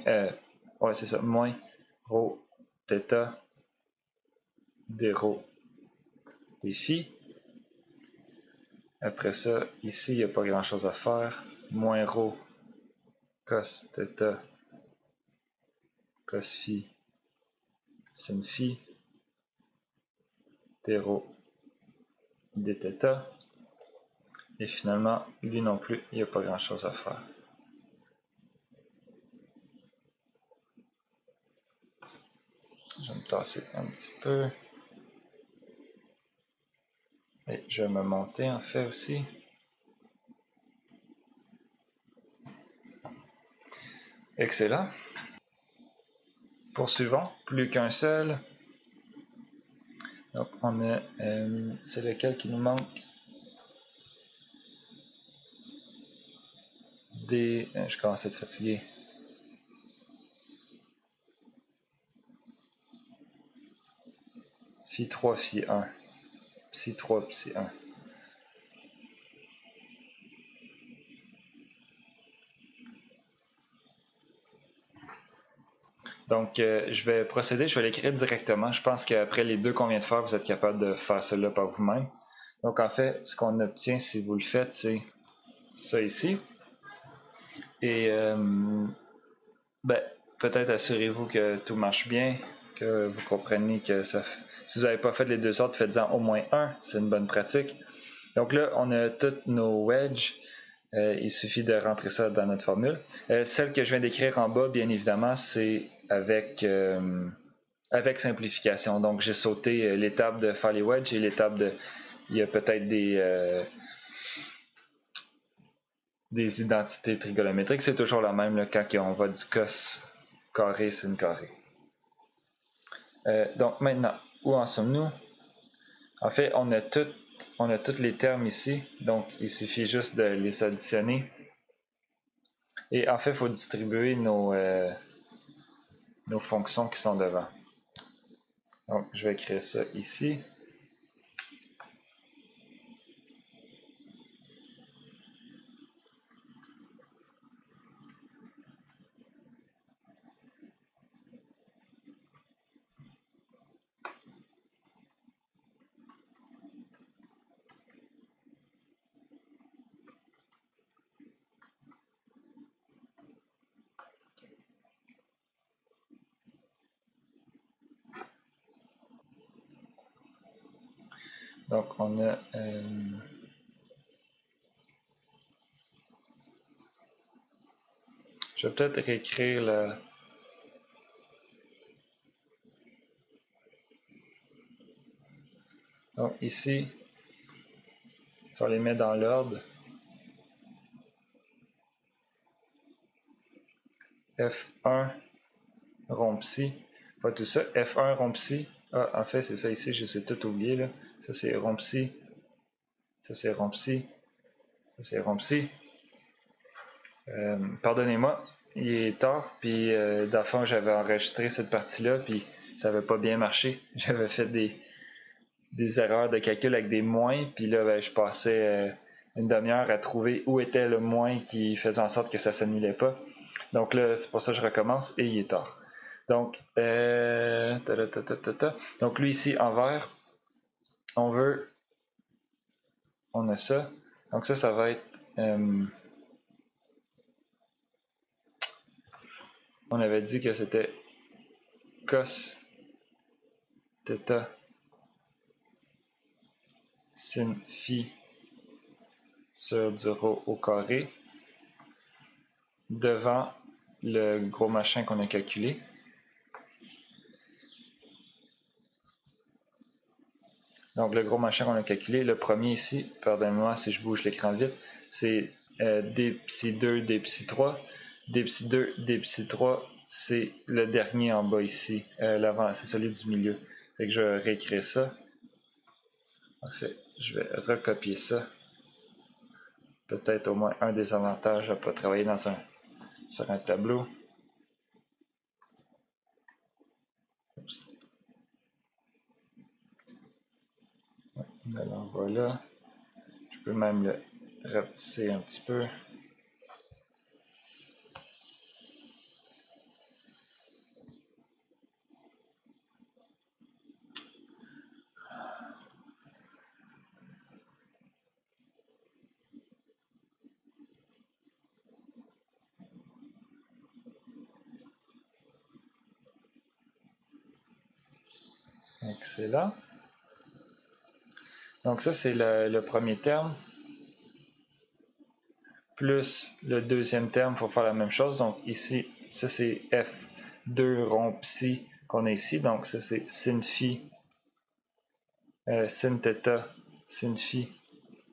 ouais, c'est ça, moins rho θ d rho d phi. Après ça, ici, il n'y a pas grand-chose à faire. Moins rho cos θ cos phi sin phi d rho dθ. Et finalement, lui non plus, il n'y a pas grand-chose à faire. Je vais me tasser un petit peu. Et je vais me monter en fait aussi. Excellent. Poursuivons. Plus qu'un seul. Donc on a... c'est lequel qui nous manque? Des... je commence à être fatigué. Phi 3, Phi 1. Psi 3, Psi 1. Donc, je vais procéder, je vais l'écrire directement. Je pense qu'après les deux qu'on vient de faire, vous êtes capable de faire cela par vous-même. Donc, en fait, ce qu'on obtient, si vous le faites, c'est ça ici. Et ben, peut-être assurez-vous que tout marche bien, que vous compreniez que ça... Si vous n'avez pas fait les deux autres, faites-en au moins un. C'est une bonne pratique. Donc là, on a toutes nos wedges. Il suffit de rentrer ça dans notre formule. Celle que je viens d'écrire en bas, bien évidemment, c'est avec simplification. Donc, j'ai sauté l'étape de faire les wedges et l'étape de... Il y a peut-être des identités trigonométriques. C'est toujours la même là, quand on va du cos carré, sin carré. Donc, maintenant, où en sommes-nous? En fait, on a tous les termes ici. Donc, il suffit juste de les additionner. Et en fait, il faut distribuer nos fonctions qui sont devant. Donc, je vais écrire ça ici. Donc, on a... je vais peut-être réécrire le... Donc, ici, si on les met dans l'ordre, F1 rond psi, pas tout ça, F1 rond psi, ah, en fait, c'est ça ici, je sais tout oublié, là. Ça, c'est rond psi, ça, c'est rond psi, ça, c'est rond psi. Pardonnez-moi, il est tard, puis dans le fond, j'avais enregistré cette partie-là, puis ça n'avait pas bien marché. J'avais fait des erreurs de calcul avec des moins, puis là, ben, je passais une demi-heure à trouver où était le moins qui faisait en sorte que ça ne s'annulait pas. Donc là, c'est pour ça que je recommence et il est tard. Donc, donc lui ici en vert, on a ça. Donc ça va être, on avait dit que c'était cos θ sin phi sur du rho au carré devant le gros machin qu'on a calculé. Donc le gros machin qu'on a calculé, le premier ici, pardonnez-moi si je bouge l'écran vite, c'est d psi 2, d psi 3. D psi 2, d psi 3, c'est le dernier en bas ici. L'avant, c'est celui du milieu. Fait que je vais réécrire ça. En fait, je vais recopier ça. Peut-être au moins un des avantages à ne pas travailler sur un tableau. Oups. Alors voilà. Je peux même le rapetisser un petit peu. Excellent. Donc ça, c'est le premier terme. Plus le deuxième terme, il faut faire la même chose. Donc ici, ça c'est F2 rond psi qu'on a ici. Donc ça c'est sin phi, sin theta, sin phi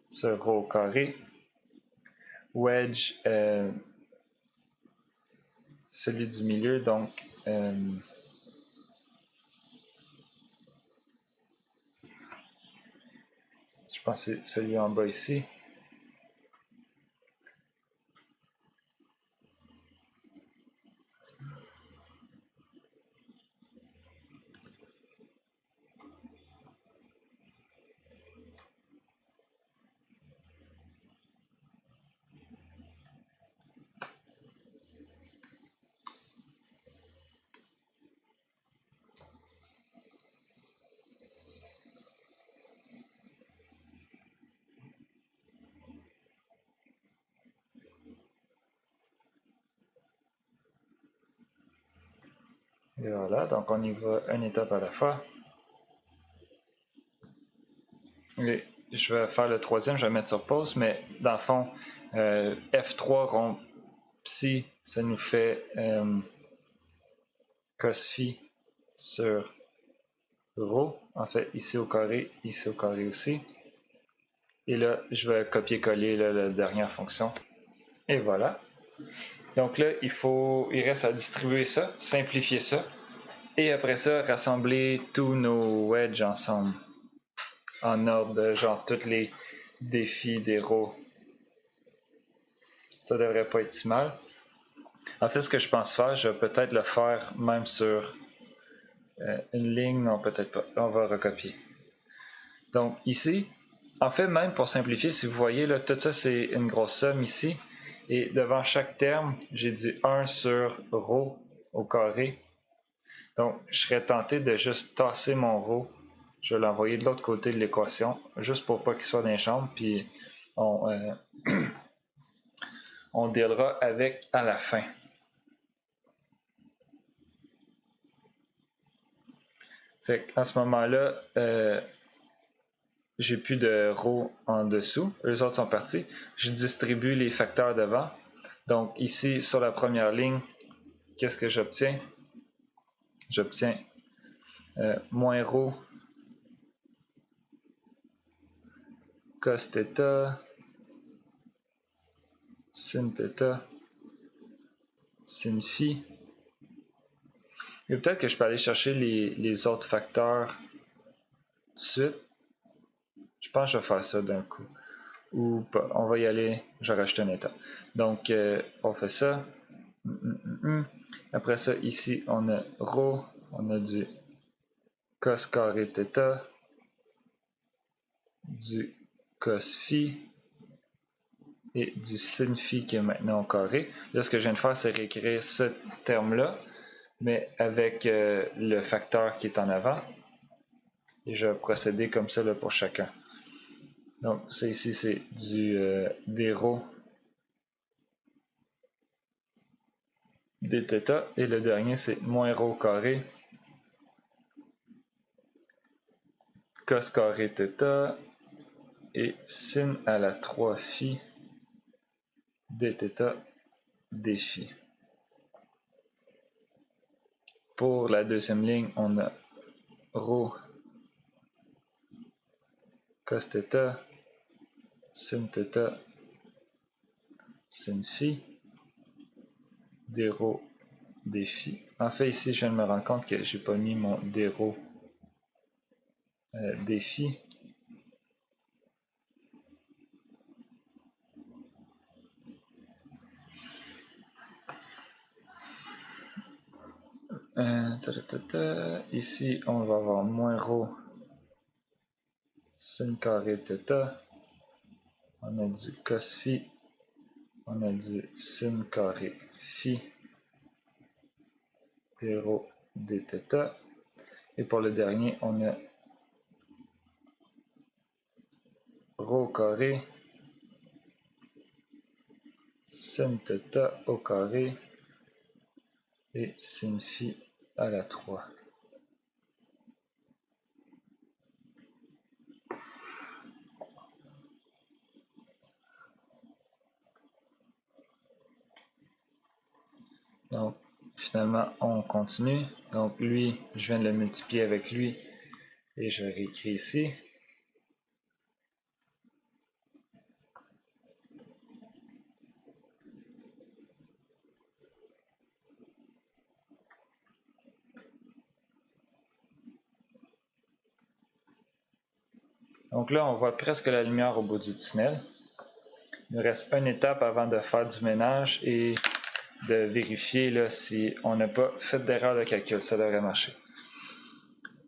sur rho au carré. Wedge, celui du milieu, donc je pense que c'est celui en bas ici. Et voilà, donc on y va une étape à la fois. Et je vais faire le troisième, je vais mettre sur pause, mais dans le fond, F3 rond psi, ça nous fait cos phi sur rho, en fait ici au carré aussi. Et là, je vais copier-coller la dernière fonction. Et voilà. Donc là, il reste à distribuer ça, simplifier ça, et après ça, rassembler tous nos wedges ensemble, en ordre, genre tous les défis des rho. Ça devrait pas être si mal. En fait, ce que je pense faire, je vais peut-être le faire même sur une ligne, non peut-être pas, on va recopier. Donc ici, en fait même pour simplifier, si vous voyez, là, tout ça c'est une grosse somme ici, et devant chaque terme, j'ai du 1 sur rho au carré. Donc je serais tenté de juste tasser mon rho, je vais l'envoyer de l'autre côté de l'équation, juste pour pas qu'il soit dans les chambres, puis on, on dealera avec à la fin. Fait qu'à ce moment-là, j'ai plus de rho en dessous. Les autres sont partis. Je distribue les facteurs devant. Donc ici, sur la première ligne, qu'est-ce que j'obtiens? J'obtiens moins rho cos θ, sin θ, sin phi. Et peut-être que je peux aller chercher les autres facteurs tout de suite. Je pense que je vais faire ça d'un coup. Ou pas. On va y aller, je vais rajouter un état. Donc, on fait ça. Après ça, ici, on a rho, on a du cos carré θ, du cos phi et du sin phi qui est maintenant au carré. Là, ce que je viens de faire, c'est réécrire ce terme-là, mais avec le facteur qui est en avant. Et je vais procéder comme ça là, pour chacun. Donc, ça ici, c'est des rho dθ. Et le dernier, c'est moins rho carré cos carré θ et sin à la 3 phi dθ d phi. Pour la deuxième ligne, on a rho cos θ, sin θ, sin phi, d rho d phi. En fait, ici, je viens de me rendre compte que j'ai pas mis mon d rho d phi. Ici, on va avoir moins rho sin carré θ. On a du cos phi. On a du sin carré phi d rho dθ. Et pour le dernier, on a rho carré sin θ au carré et sin phi à la 3. Donc, finalement, on continue. Donc lui, je viens de le multiplier avec lui et je réécris ici. Donc là, on voit presque la lumière au bout du tunnel. Il nous reste une étape avant de faire du ménage et de vérifier là, si on n'a pas fait d'erreur de calcul. Ça devrait marcher.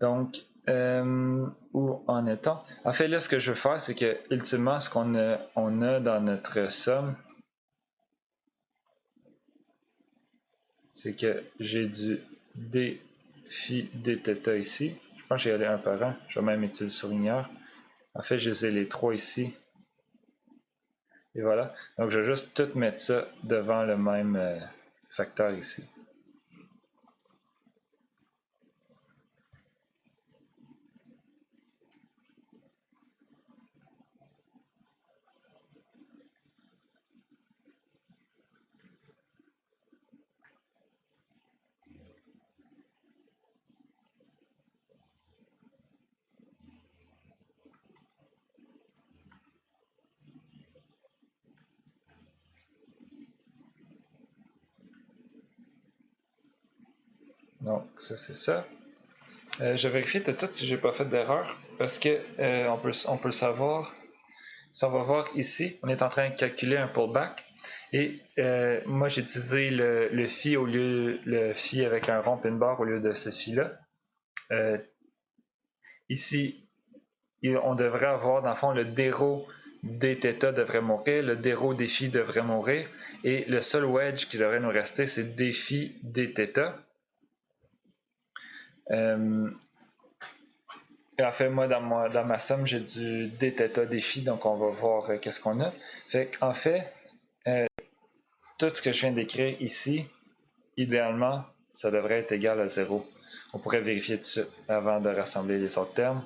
Donc, où en est-on? En fait, là, ce que je veux faire, c'est que, ultimement, ce qu'on a dans notre somme, c'est que j'ai du défi dθ ici. Je pense que j'ai allé un par un. Je vais même utiliser le surligneur. En fait, je les ai les trois ici. Et voilà. Donc, je vais juste tout mettre ça devant le même facteur ici. Donc, ça, c'est ça. Je vérifie tout de suite si j'ai pas fait d'erreur parce que on peut le savoir. Si on va voir ici, on est en train de calculer un pullback et moi j'ai utilisé le phi au lieu le phi avec un rond pin bar au lieu de ce phi là. Ici, on devrait avoir dans le fond le déro dθ devrait mourir, le déro des phi devrait mourir et le seul wedge qui devrait nous rester c'est dφ dθ. Et en fait, moi, dans ma somme, j'ai du dθ défi, donc on va voir qu'est-ce qu'on a. Fait qu'en fait, tout ce que je viens d'écrire ici, idéalement, ça devrait être égal à 0. On pourrait vérifier tout de suite avant de rassembler les autres termes.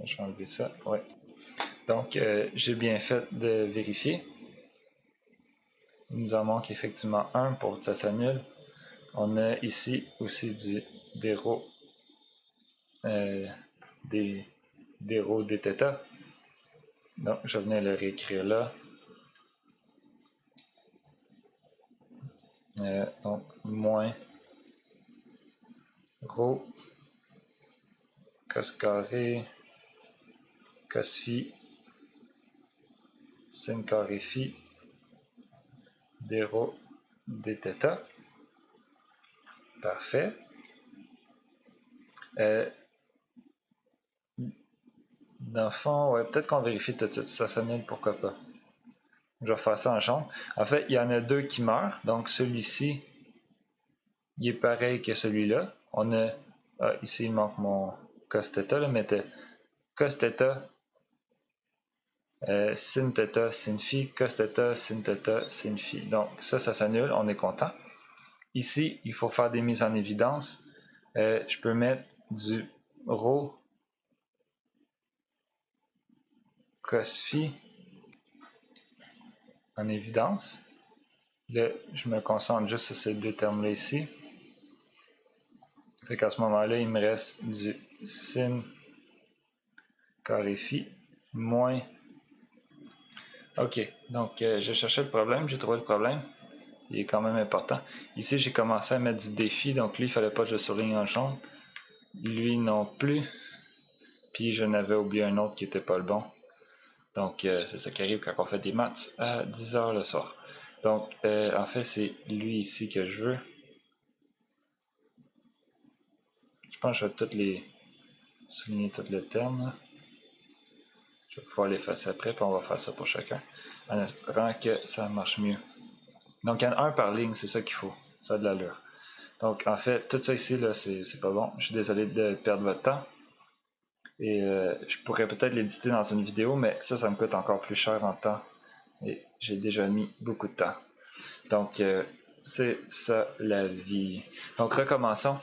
Je vais enlever ça. Ouais. Donc, j'ai bien fait de vérifier. Il nous en manque effectivement un pour que ça s'annule. On a ici aussi du déro dθ. Donc, je venais le réécrire là. Donc, moins rho cos carré cos phi sin carré phi d rho dθ. Parfait. Dans le fond, ouais, peut-être qu'on vérifie tout de suite si ça s'annule, pourquoi pas. Je vais faire ça en jaune. En fait, il y en a deux qui meurent. Donc, celui-ci, il est pareil que celui-là. On a, ici, il manque mon cos θ, là, mais cos θ, sin θ, sin phi, cos θ, sin θ, sin phi. Donc, ça s'annule, on est content. Ici, il faut faire des mises en évidence. Je peux mettre du rho cos phi en évidence. Là, je me concentre juste sur ces deux termes-là ici. Fait qu'à ce moment-là, il me reste du sin carré phi moins. Ok, donc je cherchais le problème, j'ai trouvé le problème. Il est quand même important. Ici, j'ai commencé à mettre du défi, donc lui, il ne fallait pas que je surligne en jaune. Lui non plus. Puis je n'avais oublié un autre qui n'était pas le bon. Donc, c'est ça qui arrive quand on fait des maths à 10h le soir. Donc, en fait, c'est lui ici que je veux. Je pense que je vais toutes les souligner tous les termes. Je vais pouvoir l'effacer après, puis on va faire ça pour chacun. En espérant que ça marche mieux. Donc, il y en a un par ligne, c'est ça qu'il faut. Ça a de l'allure. Donc, en fait, tout ça ici, là, c'est pas bon. Je suis désolé de perdre votre temps. Et je pourrais peut-être l'éditer dans une vidéo, mais ça me coûte encore plus cher en temps. Et j'ai déjà mis beaucoup de temps. Donc, c'est ça la vie. Donc, recommençons.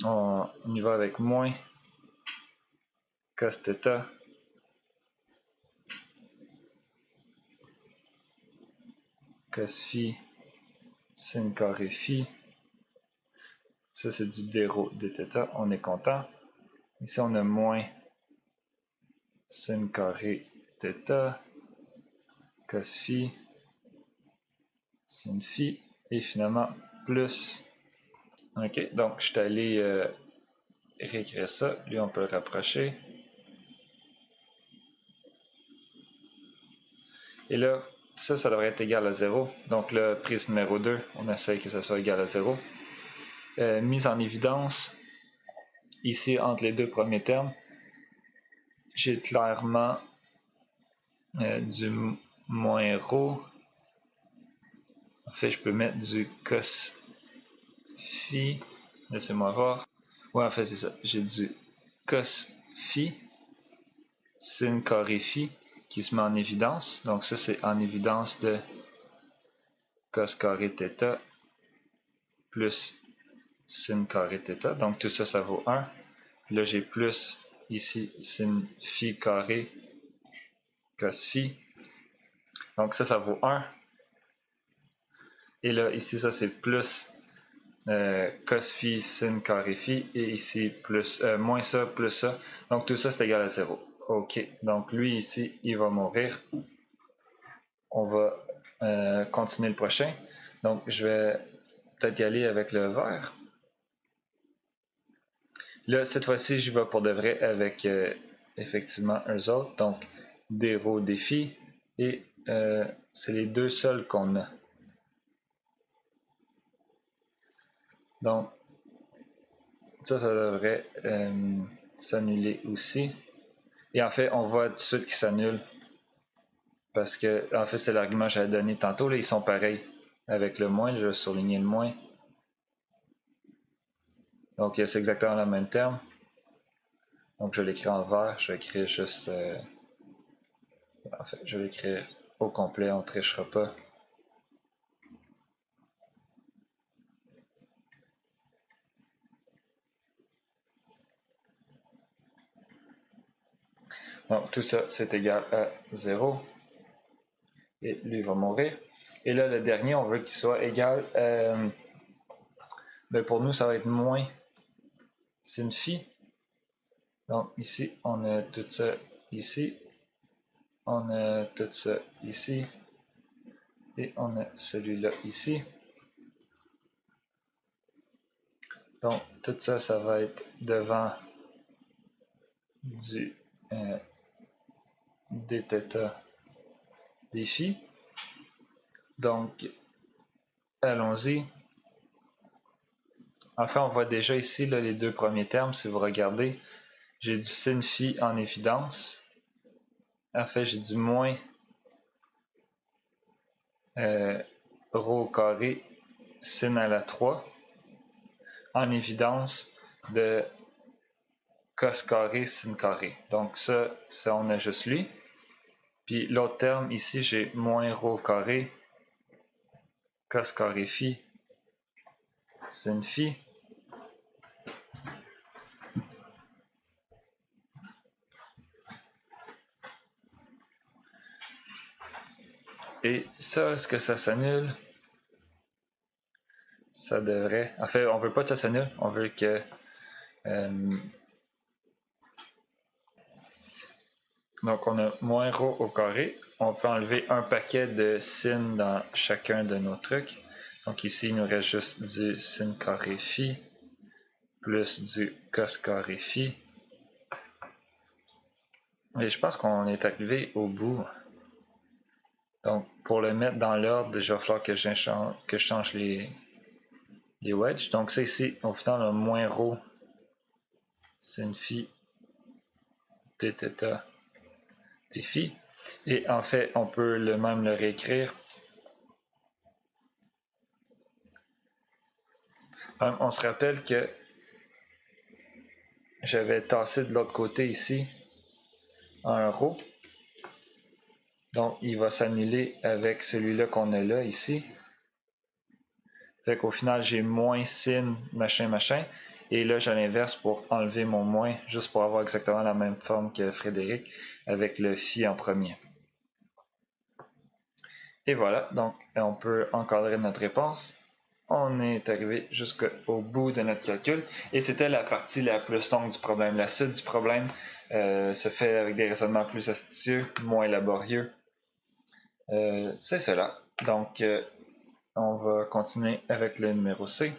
On y va avec moins cos θ cos phi sin carré phi Ça, c'est du d rho dθ. On est content. Ici, on a moins sin carré θ, cos phi, sin phi, et finalement plus. Ok, donc je suis allé réécrire ça. Lui, on peut le rapprocher. Et là, ça devrait être égal à 0. Donc là, prise numéro 2, on essaye que ça soit égal à 0. Mise en évidence, ici, entre les deux premiers termes, j'ai clairement du moins rho. En fait, je peux mettre du cos phi. Laissez-moi voir. Ouais, en fait, c'est ça. J'ai du cos phi, sin carré phi, qui se met en évidence. Donc ça, c'est en évidence de cos carré θ plus sin carré θ. Donc tout ça, ça vaut 1. Puis là, j'ai plus ici sin phi carré cos phi. Donc ça vaut 1. Et là, ici, ça, c'est plus cos phi sin carré phi. Et ici, plus moins ça, plus ça. Donc tout ça, c'est égal à 0. Ok, donc lui, ici, il va mourir. On va continuer le prochain. Donc, je vais peut-être y aller avec le vert. Là, cette fois-ci, j'y vais pour de vrai avec effectivement eux autres. Donc, des rho, des phi. Et c'est les deux seuls qu'on a. Donc, ça devrait s'annuler aussi. Et en fait, on voit tout de suite qu'ils s'annulent. Parce que, en fait, c'est l'argument que j'avais donné tantôt. Là, ils sont pareils avec le moins. Je vais surligner le moins. Donc, c'est exactement le même terme. Donc, je vais l'écrire en vert. Je vais écrire juste... en fait, je vais l'écrire au complet. On ne trichera pas. Donc, tout ça, c'est égal à 0. Et lui va mourir. Et là, le dernier, on veut qu'il soit égal... ben pour nous, ça va être moins sin phi. Donc, ici, on a tout ça ici. On a tout ça ici. Et on a celui-là ici. Donc, tout ça, ça va être devant du dθ des phi. Donc, allons-y. Enfin, on voit déjà ici là, les deux premiers termes. Si vous regardez, j'ai du sin phi en évidence. En fait, j'ai du moins rho au carré sin à la 3 en évidence de cos carré sin carré. Donc ça on a juste lui. Puis l'autre terme ici, j'ai moins rho au carré cos carré phi sin phi. Et ça, est-ce que ça s'annule? Ça devrait... En fait, on veut pas que ça s'annule. On veut que... donc, on a moins rho au carré. On peut enlever un paquet de sin dans chacun de nos trucs. Donc ici, il nous reste juste du sin carré phi plus du cos carré phi. Et je pense qu'on est arrivé au bout. Donc, pour le mettre dans l'ordre, il va falloir que je change les wedges. Donc, ça ici, au final, on a moins rho sin phi dθ des phi. Et en fait, on peut même le réécrire. On se rappelle que j'avais tassé de l'autre côté ici un rho. Donc, il va s'annuler avec celui-là qu'on a là, ici. Fait qu'au final, j'ai moins sin, machin, machin. Et là, j'ai l'inverse pour enlever mon moins, juste pour avoir exactement la même forme que Frédéric, avec le phi en premier. Et voilà, donc on peut encadrer notre réponse. on est arrivé jusqu'au bout de notre calcul. Et c'était la partie la plus longue du problème. La suite du problème se fait avec des raisonnements plus astucieux, moins laborieux. C'est cela. Donc, on va continuer avec le numéro C.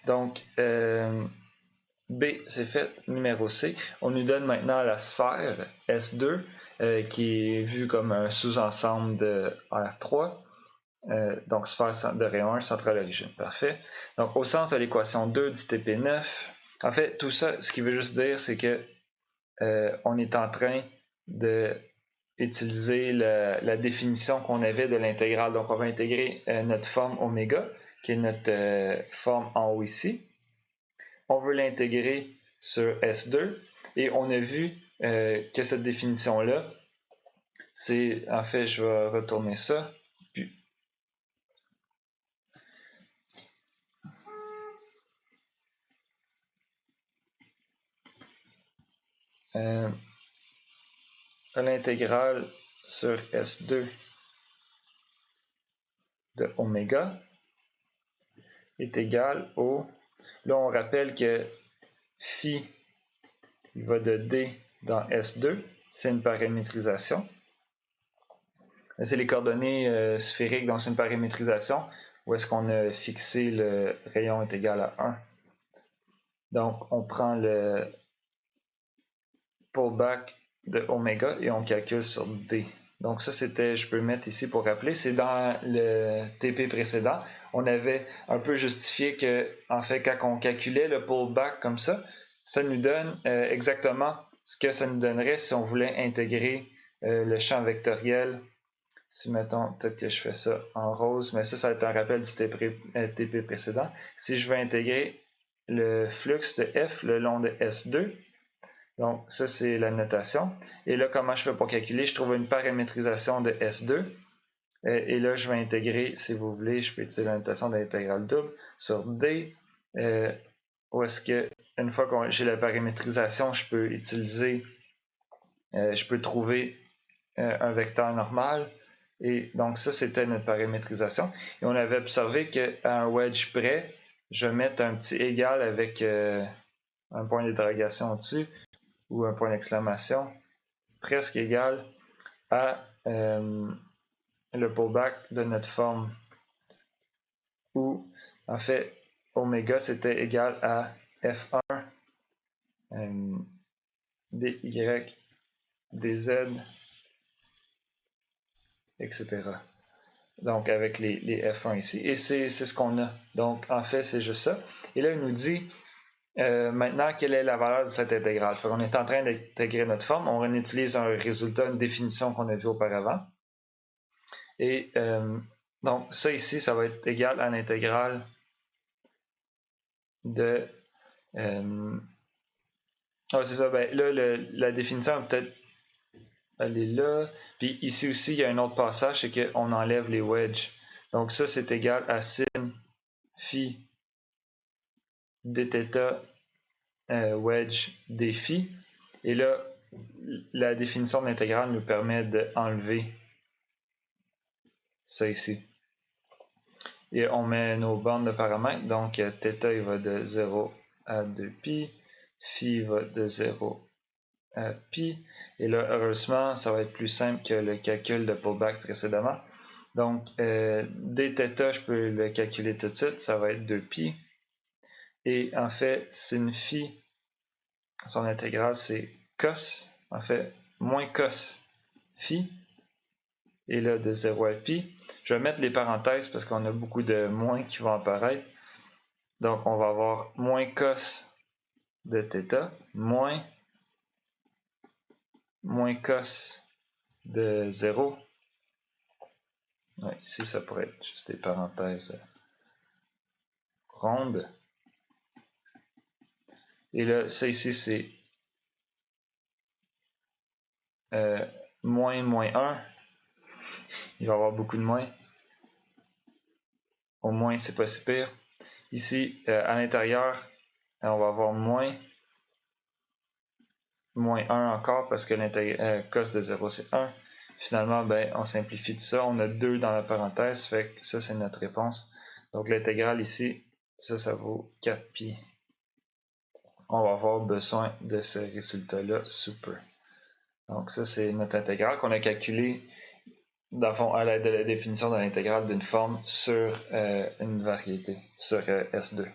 Donc, B, c'est fait. Numéro C. On nous donne maintenant la sphère S2 qui est vue comme un sous-ensemble de R3. Donc, sphère de rayon 1, centrale origine. Parfait. Donc, au sens de l'équation 2 du TP9, en fait, tout ça, ce qui veut juste dire, c'est que on est en train d'utiliser la définition qu'on avait de l'intégrale. Donc, on va intégrer notre forme oméga, qui est notre forme en haut ici. On veut l'intégrer sur S2 et on a vu que cette définition-là, c'est, en fait, je vais retourner ça. Puis, l'intégrale sur S2 de oméga est égale au... Là, on rappelle que phi va de D dans S2, c'est une paramétrisation. C'est les coordonnées sphériques, donc c'est une paramétrisation où est-ce qu'on a fixé le rayon est égal à 1. Donc, on prend le pullback de oméga et on calcule sur D. Donc ça, c'était, je peux le mettre ici pour rappeler, c'est dans le TP précédent. On avait un peu justifié que, en fait, quand on calculait le pullback comme ça nous donne exactement ce que ça nous donnerait si on voulait intégrer le champ vectoriel. Si, mettons, peut-être que je fais ça en rose, mais ça va être un rappel du TP précédent. Si je veux intégrer le flux de F le long de S2, donc ça c'est la notation. Et là, comment je fais pour calculer? Je trouve une paramétrisation de S2. Et là, je vais intégrer, si vous voulez, je peux utiliser la notation d'intégrale double sur D. Où est-ce que, une fois que j'ai la paramétrisation, je peux utiliser, je peux trouver un vecteur normal. Et donc ça, c'était notre paramétrisation. Et on avait observé qu'à un wedge près, je vais mettre un petit égal avec un point d'interrogation au-dessus ou un point d'exclamation presque égal à le pullback de notre forme où, en fait, oméga, c'était égal à F1 dy dz, etc. Donc, avec les F1 ici. Et c'est ce qu'on a. Donc, en fait, c'est juste ça. Et là, il nous dit maintenant, quelle est la valeur de cette intégrale? On est en train d'intégrer notre forme. On utilise un résultat, une définition qu'on a vue auparavant. Et donc, ça ici, ça va être égal à l'intégrale de... c'est ça. Ben, là, la définition peut-être elle est là. Puis ici aussi, il y a un autre passage, c'est qu'on enlève les wedges. Donc ça, c'est égal à sin phi dθ wedge d phi. Et là, la définition de l'intégrale nous permet d'enlever ça ici. Et on met nos bornes de paramètres. Donc, θ il va de 0 à 2π. Phi va de 0 à pi. Et là, heureusement, ça va être plus simple que le calcul de pullback précédemment. Donc, dθ, je peux le calculer tout de suite. Ça va être 2π. Et en fait, sin phi, son intégrale, c'est cos. En fait, moins cos phi. Et là, de 0 à pi. Je vais mettre les parenthèses parce qu'on a beaucoup de moins qui vont apparaître. Donc, on va avoir moins cos de θ, moins cos de 0. Ouais, ici, ça pourrait être juste des parenthèses rondes. Et là, ça ici, c'est moins 1. Il va y avoir beaucoup de moins. Au moins, c'est pas si pire. Ici, à l'intérieur, on va avoir moins 1 encore parce que cos de 0, c'est 1. finalement, ben, on simplifie tout ça. On a 2 dans la parenthèse, fait que ça, c'est notre réponse. Donc, l'intégrale ici, ça vaut 4pi. On va avoir besoin de ce résultat-là sous peu. Donc, ça, c'est notre intégrale qu'on a calculée, dans le fond, à l'aide de la définition de l'intégrale d'une forme sur une variété, sur S2.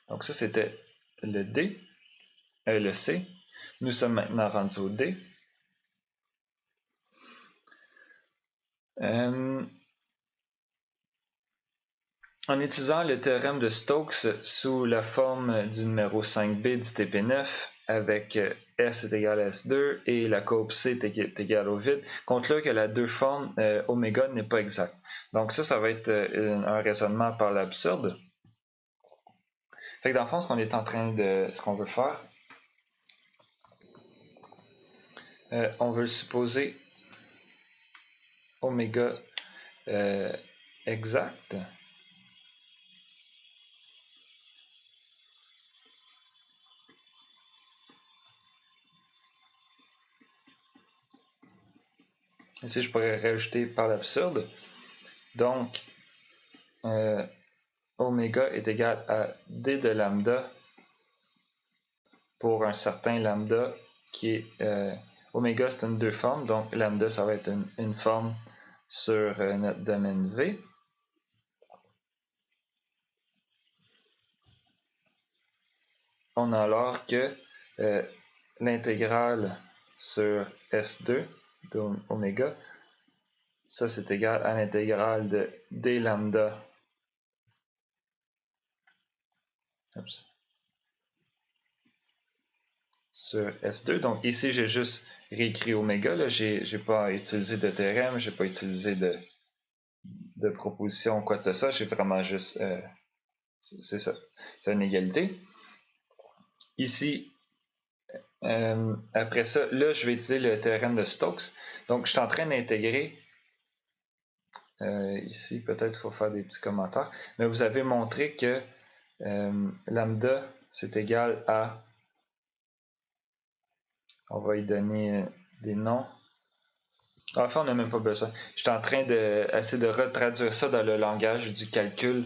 Donc, ça, c'était le D, le C. Nous sommes maintenant rendus au D. En utilisant le théorème de Stokes sous la forme du numéro 5b du TP9 avec S est égal à S2 et la courbe C est égale au vide, conclure que la deux formes oméga n'est pas exacte. Donc ça va être un raisonnement par l'absurde. Fait que dans le fond, ce qu'on veut faire, on veut supposer oméga exact. Ici, je pourrais rajouter par l'absurde. Donc, oméga est égal à d de lambda pour un certain lambda qui est... oméga, c'est une deux formes, donc lambda, ça va être une forme sur notre domaine V. On a alors que l'intégrale sur S2 d'oméga, ça c'est égal à l'intégrale de d lambda sur S2. Donc ici, j'ai juste réécrit oméga. Je n'ai pas utilisé de théorème, je n'ai pas utilisé de proposition ou quoi que ce soit. J'ai vraiment juste... c'est ça. C'est une égalité. Ici, après ça, là, je vais utiliser le théorème de Stokes. Donc, je suis en train d'intégrer... ici, peut-être qu'il faut faire des petits commentaires. Mais vous avez montré que lambda, c'est égal à... On va y donner des noms. Enfin, on n'a même pas besoin. Je suis en train d'essayer de retraduire ça dans le langage du calcul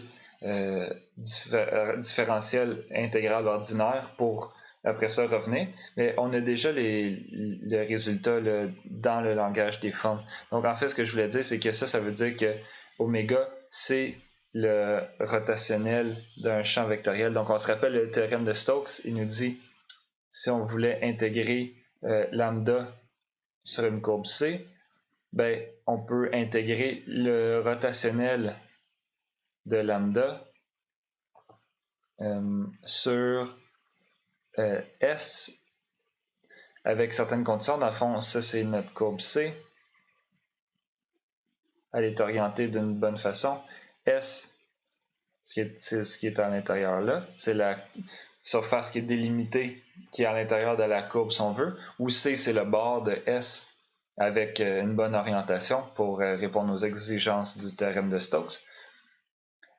différentiel intégral ordinaire pour après ça revenir. Mais on a déjà le résultat là, dans le langage des formes. Donc en fait, ce que je voulais dire, c'est que ça veut dire que oméga, c'est le rotationnel d'un champ vectoriel. Donc on se rappelle le théorème de Stokes, il nous dit si on voulait intégrer lambda sur une courbe C, ben, on peut intégrer le rotationnel de lambda sur S avec certaines conditions. Dans le fond, ça c'est notre courbe C. Elle est orientée d'une bonne façon. S, c'est ce qui est à l'intérieur là. C'est la surface qui est délimitée qui est à l'intérieur de la courbe si on veut. Ou C, c'est le bord de S avec une bonne orientation pour répondre aux exigences du théorème de Stokes.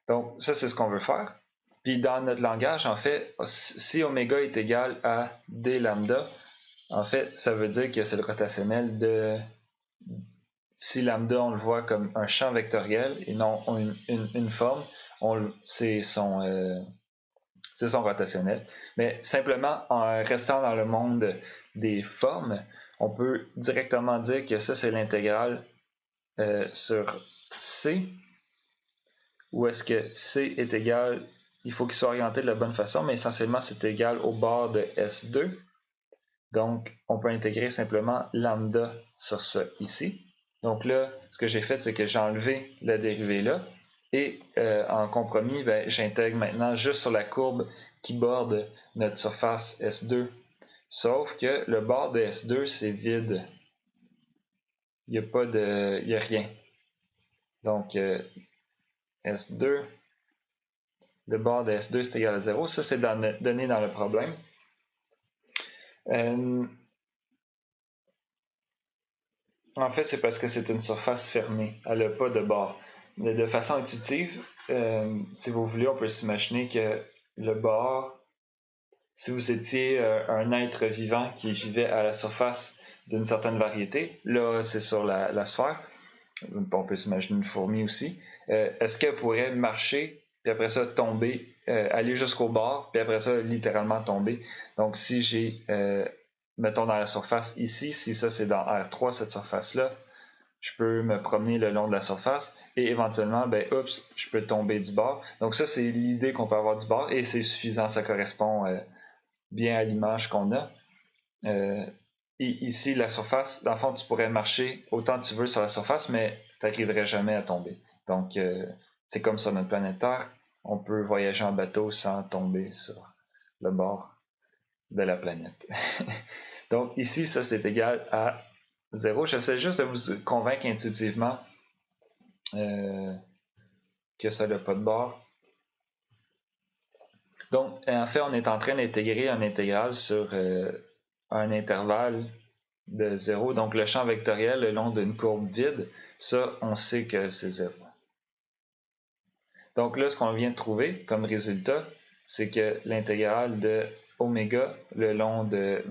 Donc, ça, c'est ce qu'on veut faire. Puis, dans notre langage, en fait, si oméga est égal à d lambda, en fait, ça veut dire que c'est le rotationnel de... Si lambda, on le voit comme un champ vectoriel et non une forme, c'est son rotationnel. Mais simplement, en restant dans le monde des formes, on peut directement dire que ça, c'est l'intégrale sur C, où est-ce que C est égal, il faut qu'il soit orienté de la bonne façon, mais essentiellement, c'est égal au bord de S2. Donc, on peut intégrer simplement lambda sur ça ici. Donc là, ce que j'ai fait, c'est que j'ai enlevé la dérivée là. Et en compromis, ben, j'intègre maintenant juste sur la courbe qui borde notre surface S2. Sauf que le bord de S2, c'est vide. Il n'y a rien. Donc, S2, le bord de S2 c'est égal à 0. Ça, c'est donné dans le problème. En fait, c'est parce que c'est une surface fermée. Elle n'a pas de bord. Mais de façon intuitive, si vous voulez, on peut s'imaginer que le bord, si vous étiez un être vivant qui vivait à la surface d'une certaine variété. Là, c'est sur la sphère. On peut s'imaginer une fourmi aussi. Est-ce qu'elle pourrait marcher, puis après ça tomber, aller jusqu'au bord, puis après ça littéralement tomber? Donc si j'ai, mettons dans la surface ici, si ça c'est dans R3, cette surface-là, je peux me promener le long de la surface et éventuellement, ben oups, je peux tomber du bord. Donc ça c'est l'idée qu'on peut avoir du bord et c'est suffisant, ça correspond bien à l'image qu'on a. Et ici, la surface, dans le fond, tu pourrais marcher autant que tu veux sur la surface, mais tu n'arriverais jamais à tomber. Donc, c'est comme sur notre planète Terre, on peut voyager en bateau sans tomber sur le bord de la planète. Donc, ici, ça, c'est égal à 0. J'essaie juste de vous convaincre intuitivement que ça n'a pas de bord. Donc, en fait, on est en train d'intégrer un intégral sur un intervalle de 0. Donc, le champ vectoriel le long d'une courbe vide, ça, on sait que c'est 0. Donc là, ce qu'on vient de trouver comme résultat, c'est que l'intégrale de oméga le long de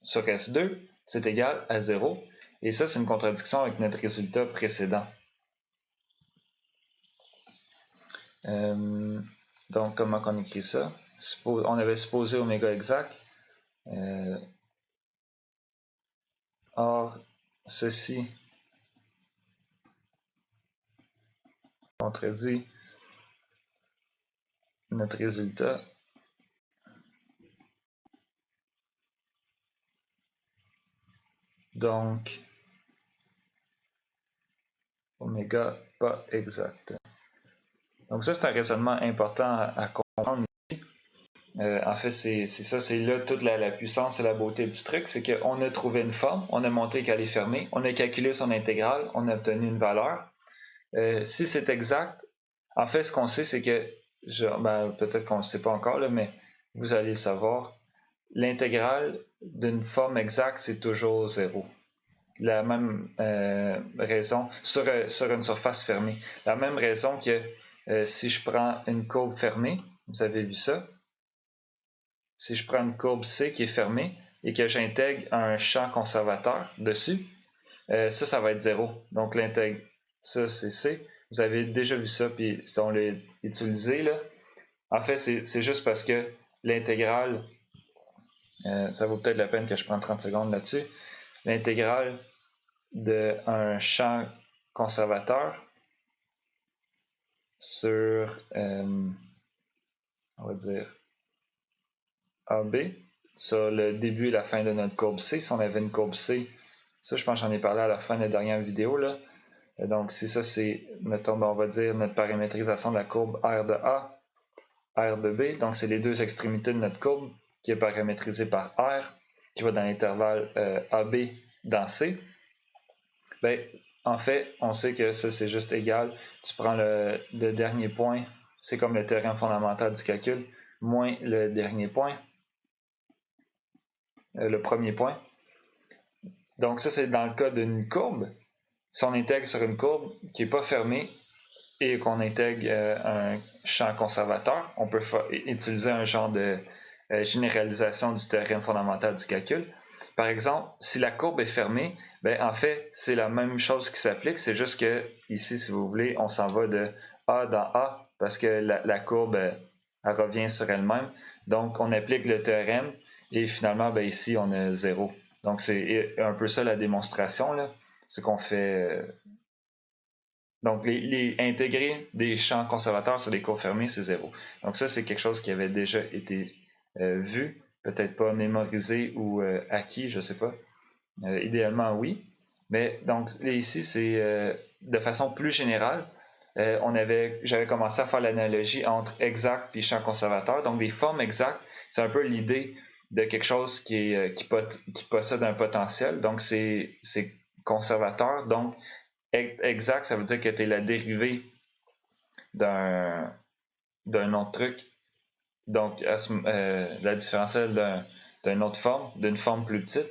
sur S2, c'est égal à 0. Et ça, c'est une contradiction avec notre résultat précédent. Donc, comment on écrit ça? On avait supposé oméga exact. Or, ceci contredit notre résultat. Donc, oméga pas exact. Donc ça, c'est un raisonnement important à comprendre ici. En fait, c'est ça, c'est là toute la puissance et la beauté du truc, c'est qu'on a trouvé une forme, on a montré qu'elle est fermée, on a calculé son intégrale, on a obtenu une valeur. Si c'est exact, en fait, ce qu'on sait, c'est que, peut-être qu'on ne le sait pas encore, là, mais vous allez le savoir, l'intégrale d'une forme exacte, c'est toujours 0. La même raison sur une surface fermée. La même raison que si je prends une courbe fermée, vous avez vu ça, si je prends une courbe C qui est fermée et que j'intègre un champ conservateur dessus, ça va être 0. Donc l'intègre, ça c'est C. Vous avez déjà vu ça, puis si on l'a utilisé, là, en fait c'est juste parce que l'intégrale, ça vaut peut-être la peine que je prenne 30 secondes là-dessus, l'intégrale d'un champ conservateur sur, on va dire, AB, sur le début et la fin de notre courbe C. Si on avait une courbe C, ça je pense que j'en ai parlé à la fin de la dernière vidéo, là. Donc si ça c'est, mettons, on va dire notre paramétrisation de la courbe R de A, R de B, donc c'est les deux extrémités de notre courbe qui est paramétrisée par R, qui va dans l'intervalle AB dans C. Ben, en fait, on sait que ça c'est juste égal. Tu prends le dernier point, c'est comme le théorème fondamental du calcul, moins le dernier point, le premier point. Donc ça c'est dans le cas d'une courbe. Si on intègre sur une courbe qui n'est pas fermée et qu'on intègre un champ conservateur, on peut utiliser un genre de généralisation du théorème fondamental du calcul. Par exemple, si la courbe est fermée, ben, en fait, c'est la même chose qui s'applique, c'est juste que ici, si vous voulez, on s'en va de A dans A parce que la courbe, elle revient sur elle-même. Donc, on applique le théorème et finalement, ben, ici, on a 0. Donc, c'est un peu ça la démonstration, là. C'est qu'on fait... Donc, intégrer des champs conservateurs sur des courbes fermées, c'est 0. Donc, ça, c'est quelque chose qui avait déjà été vu, peut-être pas mémorisé ou acquis, je ne sais pas. Idéalement, oui. Mais donc, ici, c'est de façon plus générale, j'avais commencé à faire l'analogie entre exact et champ conservateur. Donc, des formes exactes, c'est un peu l'idée de quelque chose qui possède un potentiel. Donc, c'est conservateur. Donc, exact, ça veut dire que tu es la dérivée d'un autre truc. Donc, la différentielle d'une autre forme, d'une forme plus petite.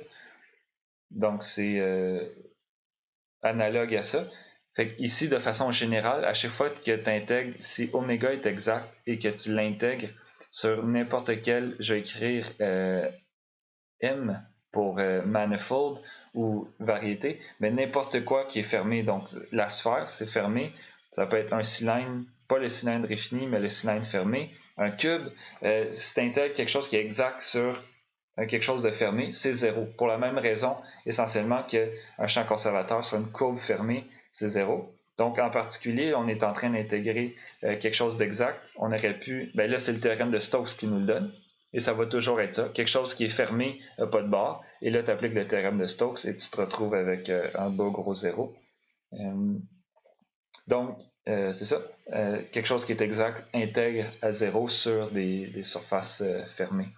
Donc, c'est analogue à ça. Fait ici, de façon générale, à chaque fois que tu intègres, si oméga est exact et que tu l'intègres sur n'importe quel, je vais écrire M pour manifold ou variété, mais n'importe quoi qui est fermé. Donc la sphère, c'est fermé. Ça peut être un cylindre, pas le cylindre infini, mais le cylindre fermé. Un cube, si tu intègres quelque chose qui est exact sur quelque chose de fermé, c'est 0. Pour la même raison, essentiellement, qu'un champ conservateur sur une courbe fermée, c'est 0. Donc, en particulier, on est en train d'intégrer quelque chose d'exact. On aurait pu, ben là, c'est le théorème de Stokes qui nous le donne. Et ça va toujours être ça. Quelque chose qui est fermé n'a pas de barre. Et là, tu appliques le théorème de Stokes et tu te retrouves avec un beau gros 0. Donc, c'est ça. Quelque chose qui est exact intègre à 0 sur des surfaces fermées.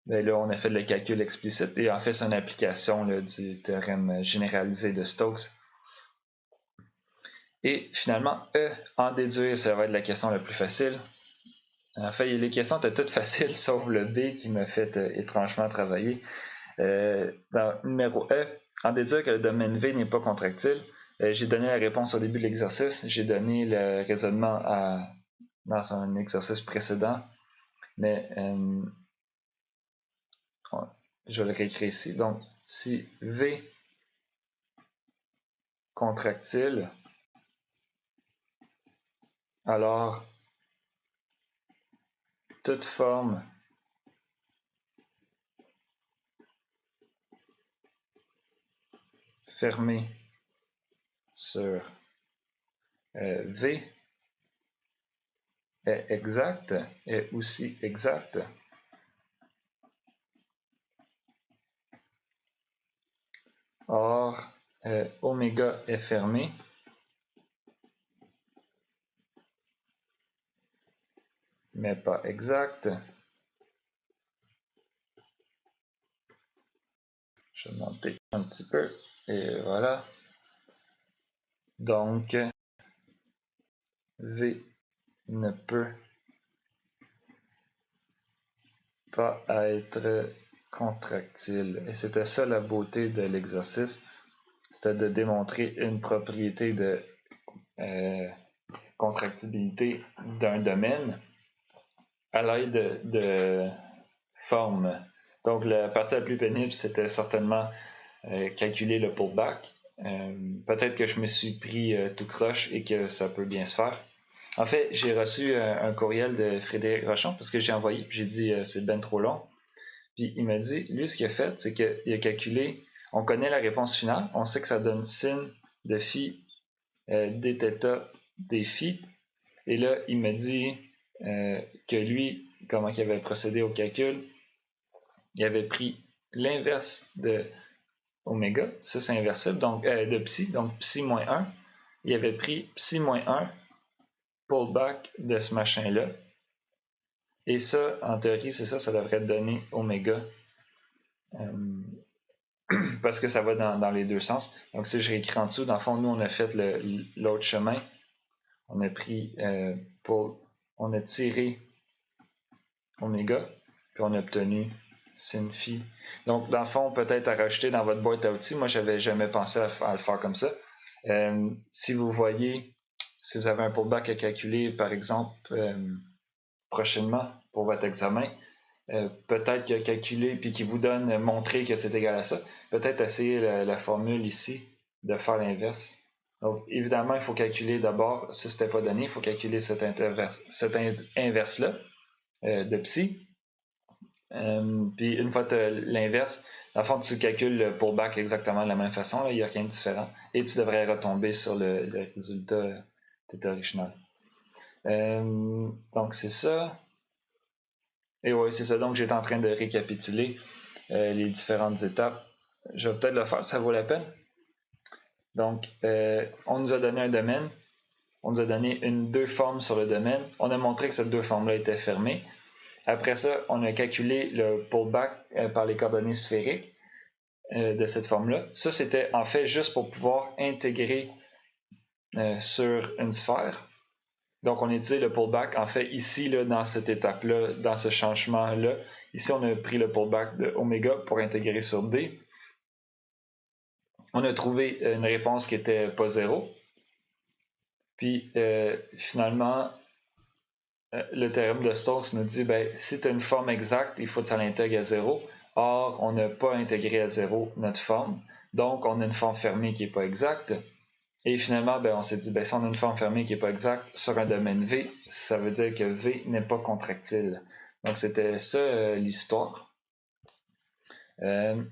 Bien, là, on a fait le calcul explicite et en fait, c'est une application là, du théorème généralisé de Stokes. Et finalement, en déduire, ça va être la question la plus facile. En fait, les questions étaient toutes faciles, sauf le B qui m'a fait étrangement travailler. Dans numéro E, en déduire que le domaine V n'est pas contractile, j'ai donné la réponse au début de l'exercice. J'ai donné le raisonnement dans un exercice précédent, mais je vais le réécrire ici. Donc, si V contractile, alors toute forme fermée sur V est exacte, est aussi exacte. Or, oméga est fermé. Mais pas exact. Je vais monter un petit peu. Et voilà. Donc, V ne peut pas être contractile. Et c'était ça la beauté de l'exercice. C'était de démontrer une propriété de contractibilité d'un domaine à l'aide de formes. Donc, la partie la plus pénible, c'était certainement calculer le pullback. Peut-être que je me suis pris tout croche et que ça peut bien se faire. En fait, j'ai reçu un courriel de Frédéric Rochon parce que j'ai envoyé, j'ai dit c'est ben trop long. Puis il m'a dit, lui, ce qu'il a fait, c'est qu'il a calculé, on connaît la réponse finale, on sait que ça donne sin de phi dθ d phi. Et là, il m'a dit que lui, comment il avait procédé au calcul, il avait pris l'inverse de oméga, ça c'est inversible, donc de psi, donc psi moins 1. Il avait pris psi moins 1 pullback de ce machin-là. Et ça, en théorie, c'est ça, ça devrait donner oméga. Parce que ça va dans les deux sens. Donc si je réécris en dessous, dans le fond, nous on a fait l'autre chemin. On a pris on a tiré oméga, puis on a obtenu sin phi. Donc dans le fond, peut-être à rajouter dans votre boîte à outils, moi j'avais jamais pensé à le faire comme ça. Si vous voyez, si vous avez un pullback à calculer, par exemple, prochainement pour votre examen, peut-être qu'il a calculé puis qu'il vous donne montrer que c'est égal à ça. Peut-être essayer la formule ici de faire l'inverse. Donc, évidemment, il faut calculer d'abord, ça c'était pas donné, il faut calculer cette inverse-là de psi. Puis une fois que tu as l'inverse, dans le fond, tu calcules le pullback exactement de la même façon, là, il n'y a rien de différent. Et tu devrais retomber sur le résultat θ original. Donc, c'est ça. Et oui, c'est ça. Donc, j'étais en train de récapituler les différentes étapes. Je vais peut-être le faire, ça vaut la peine. Donc, on nous a donné un domaine. On nous a donné deux formes sur le domaine. On a montré que ces deux formes-là étaient fermées. Après ça, on a calculé le pullback par les coordonnées sphériques de cette forme-là. Ça, c'était en fait juste pour pouvoir intégrer sur une sphère. Donc, on a utilisé le pullback. En fait, ici, là, dans cette étape-là, dans ce changement-là, ici, on a pris le pullback de oméga pour intégrer sur D. On a trouvé une réponse qui n'était pas 0. Puis, finalement, le théorème de Stokes nous dit, ben, si tu as une forme exacte, il faut que ça l'intègre à 0. Or, on n'a pas intégré à 0 notre forme. Donc, on a une forme fermée qui n'est pas exacte. Et finalement, on s'est dit, si on a une forme fermée qui n'est pas exacte sur un domaine V, ça veut dire que V n'est pas contractile. Donc, c'était ça l'histoire.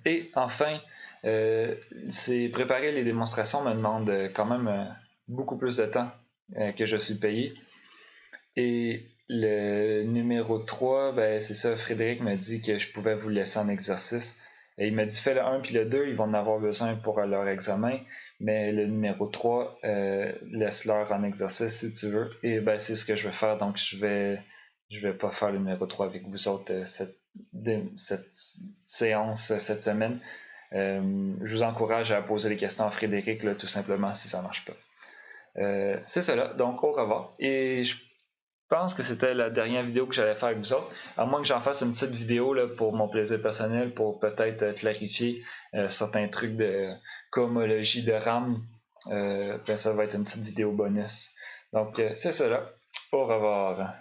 Et enfin, c'est préparer les démonstrations me demande quand même beaucoup plus de temps que je suis payé. Et le numéro 3, c'est ça, Frédéric m'a dit que je pouvais vous laisser en exercice. Et il m'a dit, fais le 1 puis le 2, ils vont en avoir besoin pour leur examen. Mais le numéro 3, laisse-leur en exercice si tu veux. Et c'est ce que je vais faire. Donc, je vais pas faire le numéro 3 avec vous autres cette séance, cette semaine. Je vous encourage à poser des questions à Frédéric, là, tout simplement, si ça marche pas. C'est cela. Donc, au revoir. Et je pense que c'était la dernière vidéo que j'allais faire avec vous autres. À moins que j'en fasse une petite vidéo là, pour mon plaisir personnel, pour peut-être clarifier certains trucs de cohomologie de RAM. Ça va être une petite vidéo bonus. Donc, c'est cela. Au revoir.